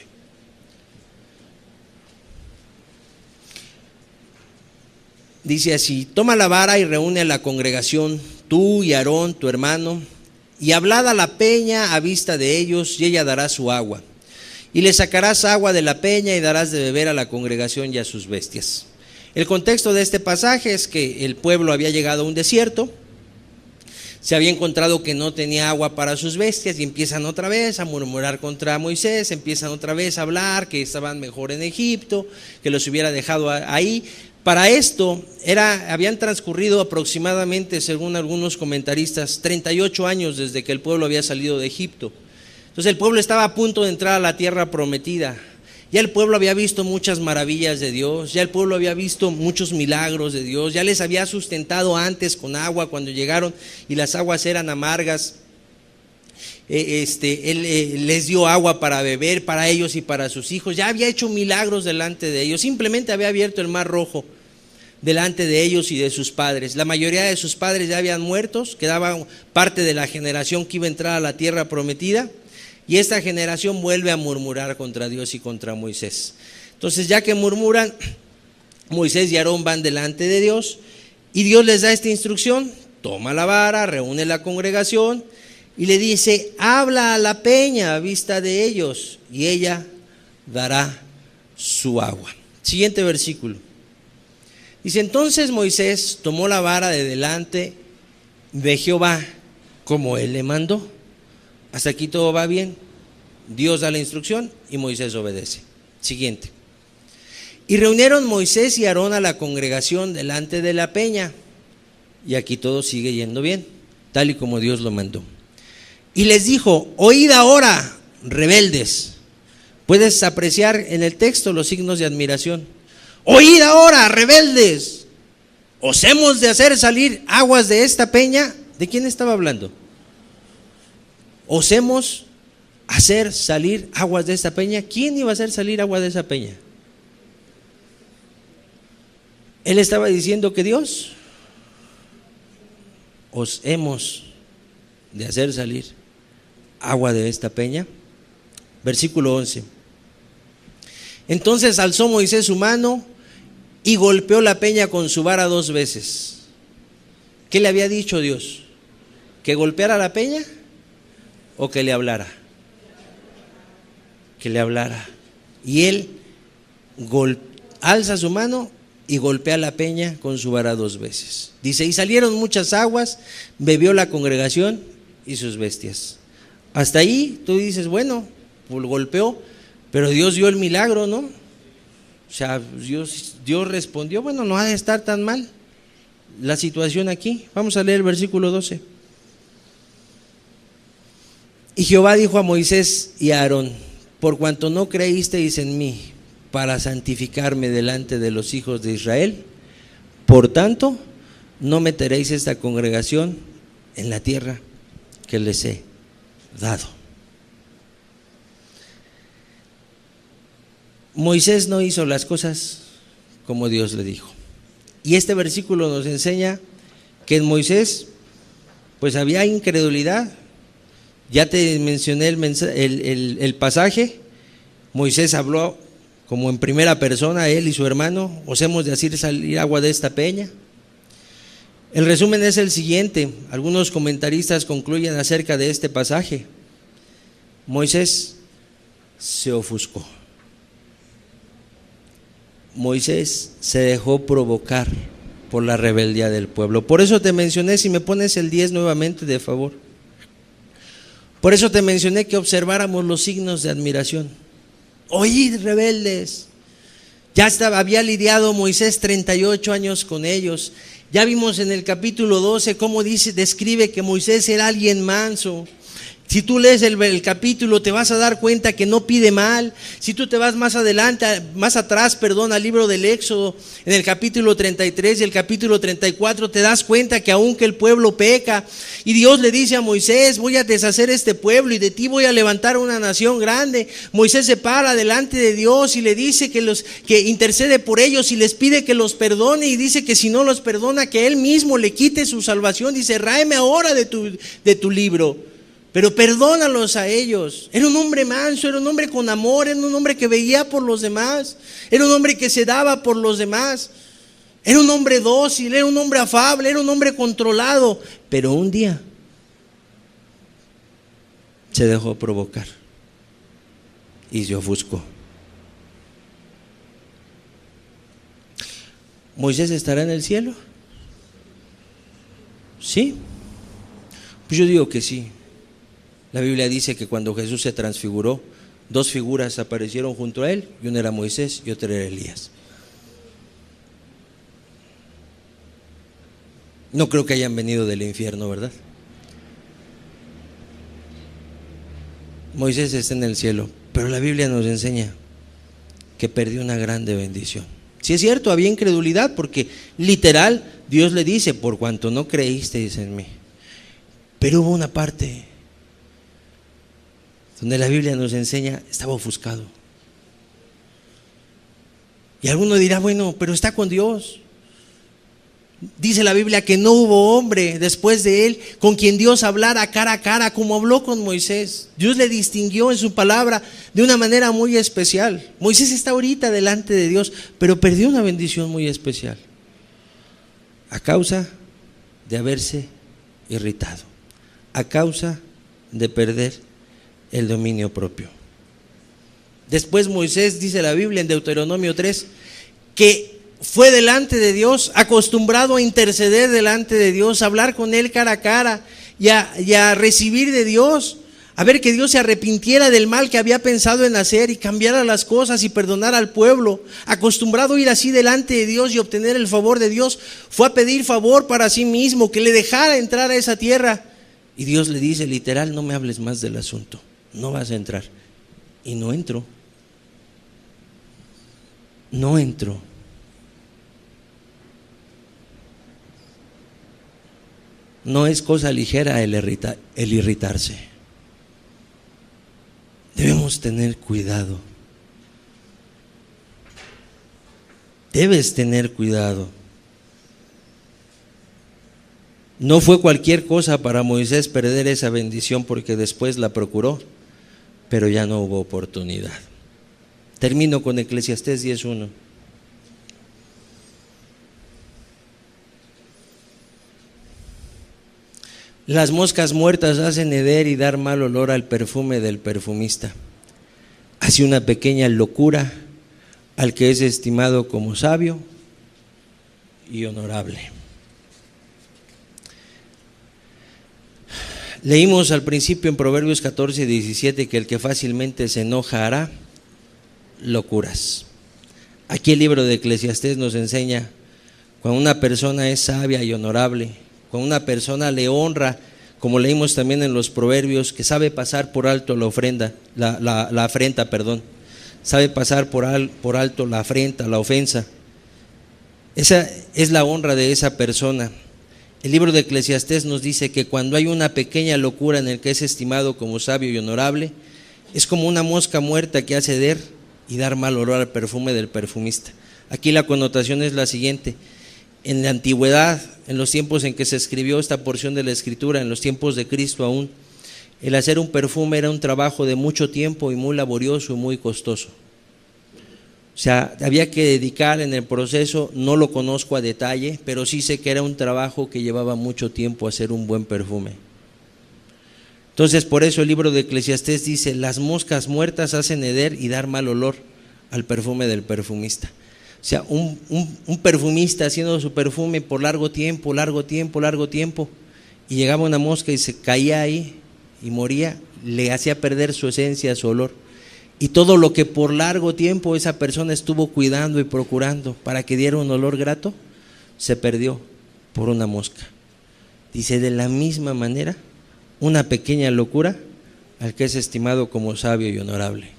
Dice así: toma la vara y reúne a la congregación, tú y Aarón, tu hermano, y hablad a la peña a vista de ellos, y ella dará su agua. Y le sacarás agua de la peña y darás de beber a la congregación y a sus bestias. El contexto de este pasaje es que el pueblo había llegado a un desierto, se había encontrado que no tenía agua para sus bestias y empiezan otra vez a murmurar contra Moisés, empiezan otra vez a hablar que estaban mejor en Egipto, que los hubiera dejado ahí. Para esto habían transcurrido aproximadamente, según algunos comentaristas, 38 años desde que el pueblo había salido de Egipto. Entonces el pueblo estaba a punto de entrar a la tierra prometida. Ya el pueblo había visto muchas maravillas de Dios, ya el pueblo había visto muchos milagros de Dios, ya les había sustentado antes con agua cuando llegaron y las aguas eran amargas. Él les dio agua para beber para ellos y para sus hijos. Ya había hecho milagros delante de ellos, simplemente había abierto el mar rojo delante de ellos y de sus padres. La mayoría de sus padres ya habían muerto, quedaba parte de la generación que iba a entrar a la tierra prometida. Y esta generación vuelve a murmurar contra Dios y contra Moisés. Entonces, ya que murmuran, Moisés y Aarón van delante de Dios y Dios les da esta instrucción: toma la vara, reúne la congregación y le dice, habla a la peña a vista de ellos y ella dará su agua. Siguiente versículo. Dice, entonces Moisés tomó la vara de delante de Jehová como él le mandó. Hasta aquí todo va bien. Dios da la instrucción y Moisés obedece. Siguiente. Y reunieron Moisés y Aarón a la congregación delante de la peña. Y aquí todo sigue yendo bien, tal y como Dios lo mandó. Y les dijo, oíd ahora, rebeldes. Puedes apreciar en el texto los signos de admiración. Oíd ahora, rebeldes. ¿Os hemos de hacer salir aguas de esta peña? ¿De quién estaba hablando? ¿Osemos hacer salir aguas de esta peña? ¿Quién iba a hacer salir agua de esa peña? Él estaba diciendo que Dios os hemos de hacer salir agua de esta peña. Versículo 11. Entonces alzó Moisés su mano y golpeó la peña con su vara 2 veces. ¿Qué le había dicho Dios? ¿Que golpeara la peña o que le hablara? Que le hablara. Y él alza su mano y golpea la peña con su vara 2 veces. Dice, y salieron muchas aguas, bebió la congregación y sus bestias. Hasta ahí tú dices, bueno, pues golpeó, pero Dios dio el milagro, ¿no? O sea, Dios respondió, bueno, no ha de estar tan mal la situación aquí. Vamos a leer el versículo 12. Y Jehová dijo a Moisés y a Aarón, por cuanto no creísteis en mí para santificarme delante de los hijos de Israel, por tanto, no meteréis esta congregación en la tierra que les he dado. Moisés no hizo las cosas como Dios le dijo. Y este versículo nos enseña que en Moisés pues había incredulidad. Ya te mencioné el pasaje. Moisés habló como en primera persona, él y su hermano, os hemos de hacer salir agua de esta peña. El resumen es el siguiente. Algunos comentaristas concluyen acerca de este pasaje. Moisés se ofuscó. Moisés se dejó provocar por la rebeldía del pueblo. Por eso te mencioné, si me pones el 10 nuevamente de favor. Por eso te mencioné que observáramos los signos de admiración. Oíd, rebeldes. Había lidiado Moisés 38 años con ellos. Ya vimos en el capítulo 12 cómo describe que Moisés era alguien manso. Si tú lees el capítulo te vas a dar cuenta que no pide mal. Si tú te vas más atrás, al libro del Éxodo, en el capítulo 33 y el capítulo 34, te das cuenta que aunque el pueblo peca, y Dios le dice a Moisés, voy a deshacer este pueblo y de ti voy a levantar una nación grande. Moisés se para delante de Dios y le dice que intercede por ellos y les pide que los perdone, y dice que si no los perdona, que él mismo le quite su salvación. Dice, ráeme ahora de tu libro. Pero perdónalos a ellos. Era un hombre manso, era un hombre con amor, era un hombre que veía por los demás, era un hombre que se daba por los demás, era un hombre dócil, era un hombre afable, era un hombre controlado. Pero un día se dejó provocar y se ofuscó. ¿Moisés estará en el cielo? ¿Sí? Pues yo digo que sí. La Biblia dice que cuando Jesús se transfiguró, 2 figuras aparecieron junto a él, y una era Moisés y otra era Elías. No creo que hayan venido del infierno, ¿verdad? Moisés está en el cielo, pero la Biblia nos enseña que perdió una grande bendición. Sí es cierto, había incredulidad, porque literal Dios le dice, por cuanto no creísteis en mí. Pero hubo una parte donde la Biblia nos enseña, estaba ofuscado. Y alguno dirá, bueno, pero está con Dios. Dice la Biblia que no hubo hombre después de él con quien Dios hablara cara a cara como habló con Moisés. Dios le distinguió en su palabra de una manera muy especial. Moisés está ahorita delante de Dios, pero perdió una bendición muy especial a causa de haberse irritado, a causa de perder el dominio propio. Después Moisés, dice la Biblia en Deuteronomio 3, que fue delante de Dios, acostumbrado a interceder delante de Dios, a hablar con él cara a cara y a recibir de Dios, a ver que Dios se arrepintiera del mal que había pensado en hacer y cambiara las cosas y perdonar al pueblo. Acostumbrado a ir así delante de Dios y obtener el favor de Dios, fue a pedir favor para sí mismo, que le dejara entrar a esa tierra. Y Dios le dice literal, no me hables más del asunto, no vas a entrar. Y no entró. No entró. No es cosa ligera el irritarse. Debemos tener cuidado. Debes tener cuidado. No fue cualquier cosa para Moisés perder esa bendición, porque después la procuró, pero ya no hubo oportunidad. Termino con Eclesiastés 10:1. Las moscas muertas hacen heder y dar mal olor al perfume del perfumista. Hace una pequeña locura al que es estimado como sabio y honorable. Leímos al principio en Proverbios 14:17 que el que fácilmente se enoja hará locuras. Aquí el libro de Eclesiastés nos enseña: cuando una persona es sabia y honorable, cuando una persona le honra, como leímos también en los Proverbios, que sabe pasar por alto la afrenta, sabe pasar por alto la afrenta, la ofensa. Esa es la honra de esa persona. El libro de Eclesiastés nos dice que cuando hay una pequeña locura en el que es estimado como sabio y honorable, es como una mosca muerta que hace heder y dar mal olor al perfume del perfumista. Aquí la connotación es la siguiente: en la antigüedad, en los tiempos en que se escribió esta porción de la Escritura, en los tiempos de Cristo aún, el hacer un perfume era un trabajo de mucho tiempo y muy laborioso y muy costoso. O sea, había que dedicar en el proceso, no lo conozco a detalle, pero sí sé que era un trabajo que llevaba mucho tiempo hacer un buen perfume. Entonces, por eso el libro de Eclesiastés dice: las moscas muertas hacen heder y dar mal olor al perfume del perfumista. O sea, un perfumista haciendo su perfume por largo tiempo, y llegaba una mosca y se caía ahí y moría, le hacía perder su esencia, su olor. Y todo lo que por largo tiempo esa persona estuvo cuidando y procurando para que diera un olor grato, se perdió por una mosca. Dice: de la misma manera, una pequeña locura al que es estimado como sabio y honorable.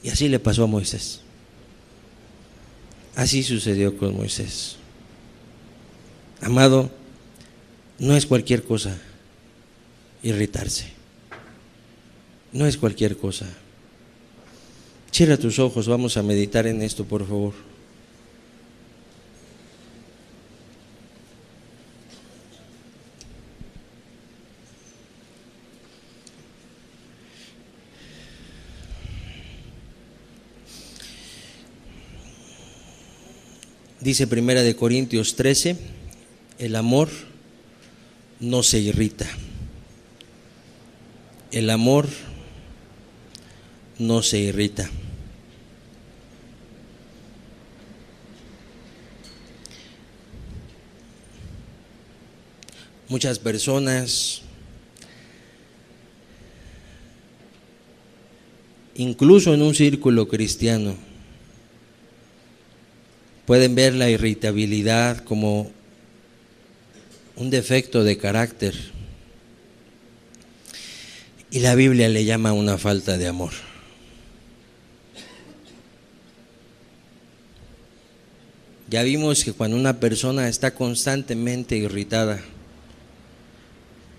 Y así le pasó a Moisés. Así sucedió con Moisés. Amado, no es cualquier cosa irritarse. No es cualquier cosa. Cierra tus ojos, vamos a meditar en esto, por favor. Dice 1 Corintios 13, el amor no se irrita. El amor no se irrita. Muchas personas, incluso en un círculo cristiano, pueden ver la irritabilidad como un defecto de carácter, y la Biblia le llama una falta de amor. Ya vimos que cuando una persona está constantemente irritada,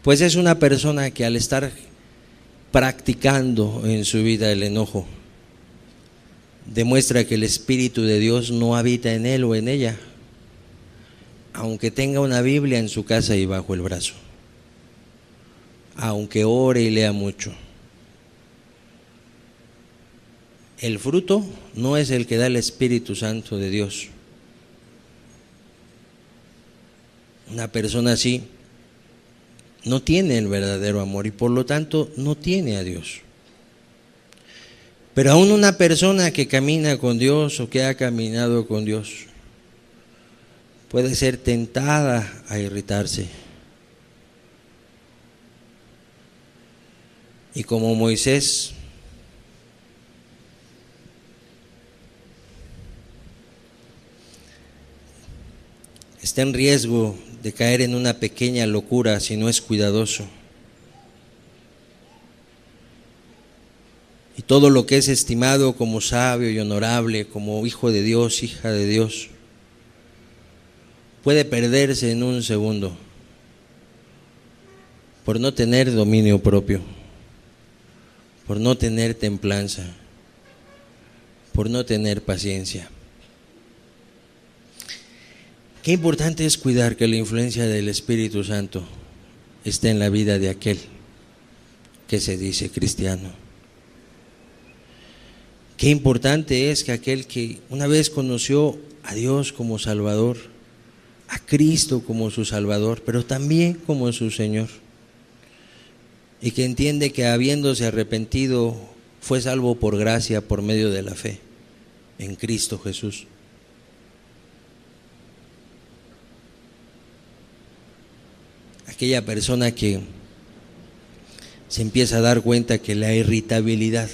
pues es una persona que al estar practicando en su vida el enojo, demuestra que el Espíritu de Dios no habita en él o en ella, aunque tenga una Biblia en su casa y bajo el brazo, aunque ore y lea mucho. El fruto no es el que da el Espíritu Santo de Dios. Una persona así no tiene el verdadero amor y por lo tanto no tiene a Dios. Pero aún una persona que camina con Dios o que ha caminado con Dios puede ser tentada a irritarse. Y como Moisés, está en riesgo de caer en una pequeña locura si no es cuidadoso. Y todo lo que es estimado como sabio y honorable, como hijo de Dios, hija de Dios, puede perderse en un segundo por no tener dominio propio, por no tener templanza, por no tener paciencia. Qué importante es cuidar que la influencia del Espíritu Santo esté en la vida de aquel que se dice cristiano. Qué importante es que aquel que una vez conoció a Dios como Salvador, a Cristo como su Salvador, pero también como su Señor, y que entiende que habiéndose arrepentido fue salvo por gracia por medio de la fe en Cristo Jesús. Aquella persona que se empieza a dar cuenta que la irritabilidad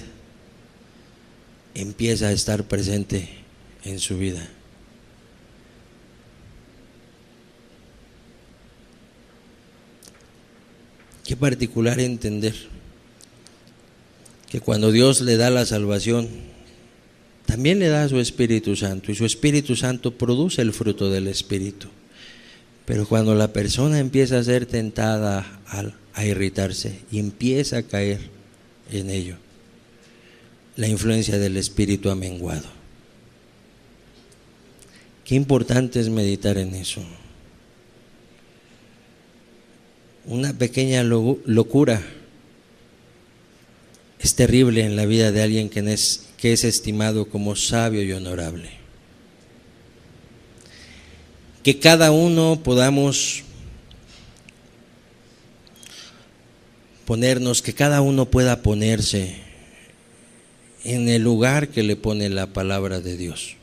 empieza a estar presente en su vida. Qué particular entender que cuando Dios le da la salvación, también le da a su Espíritu Santo, y su Espíritu Santo produce el fruto del Espíritu. Pero cuando la persona empieza a ser tentada a irritarse y empieza a caer en ello, la influencia del Espíritu ha menguado. Qué importante es meditar en eso. Una pequeña locura es terrible en la vida de alguien que es estimado como sabio y honorable. Que cada uno podamos ponernos, que cada uno pueda ponerse en el lugar que le pone la palabra de Dios.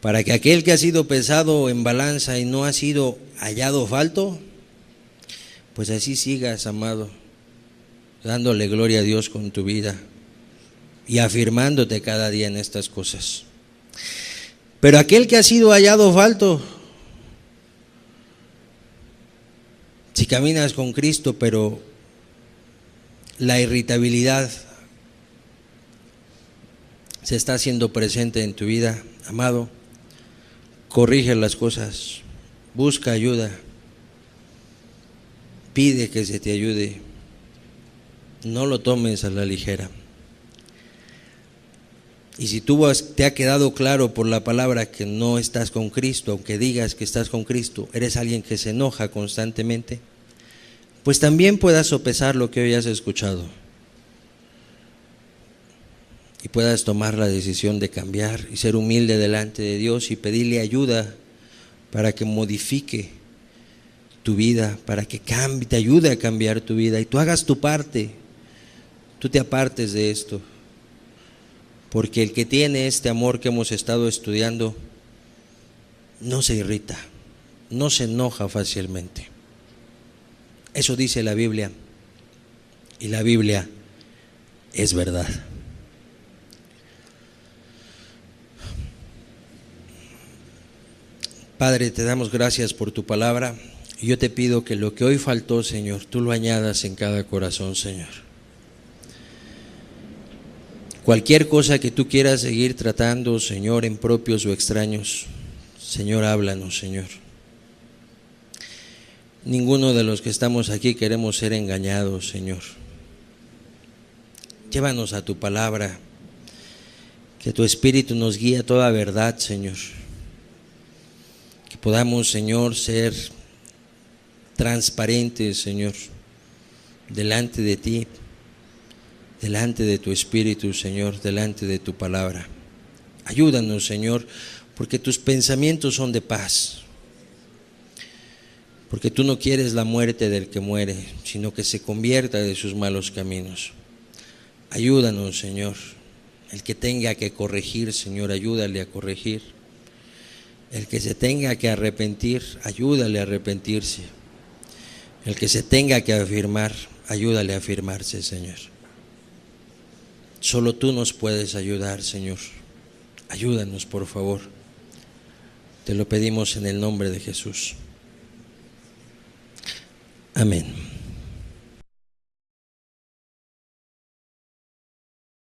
Para que aquel que ha sido pesado en balanza y no ha sido hallado falto, pues así sigas, amado, dándole gloria a Dios con tu vida y afirmándote cada día en estas cosas. Pero aquel que ha sido hallado falto, si caminas con Cristo, pero la irritabilidad se está haciendo presente en tu vida, amado, corrige las cosas, busca ayuda, pide que se te ayude, no lo tomes a la ligera. Y si te ha quedado claro por la palabra que no estás con Cristo, aunque digas que estás con Cristo, eres alguien que se enoja constantemente, pues también puedas sopesar lo que hoy has escuchado y puedas tomar la decisión de cambiar y ser humilde delante de Dios y pedirle ayuda para que modifique tu vida, para que cambie, te ayude a cambiar tu vida y tú hagas tu parte, tú te apartes de esto. Porque el que tiene este amor que hemos estado estudiando no se irrita, no se enoja fácilmente. Eso dice la Biblia, y la Biblia es verdad. Padre, te damos gracias por tu palabra, y yo te pido que lo que hoy faltó, Señor, tú lo añadas en cada corazón, Señor. Cualquier cosa que tú quieras seguir tratando, Señor, en propios o extraños, Señor, háblanos, Señor. Ninguno de los que estamos aquí queremos ser engañados, Señor. Llévanos a tu palabra, que tu Espíritu nos guíe a toda verdad, Señor. Que podamos, Señor, ser transparentes, Señor, delante de ti, delante de tu Espíritu, Señor, delante de tu palabra. Ayúdanos, Señor, porque tus pensamientos son de paz. Porque tú no quieres la muerte del que muere, sino que se convierta de sus malos caminos. Ayúdanos, Señor. El que tenga que corregir, Señor, ayúdale a corregir. El que se tenga que arrepentir, ayúdale a arrepentirse. El que se tenga que afirmar, ayúdale a afirmarse, Señor. Solo tú nos puedes ayudar, Señor. Ayúdanos, por favor. Te lo pedimos en el nombre de Jesús. Amén.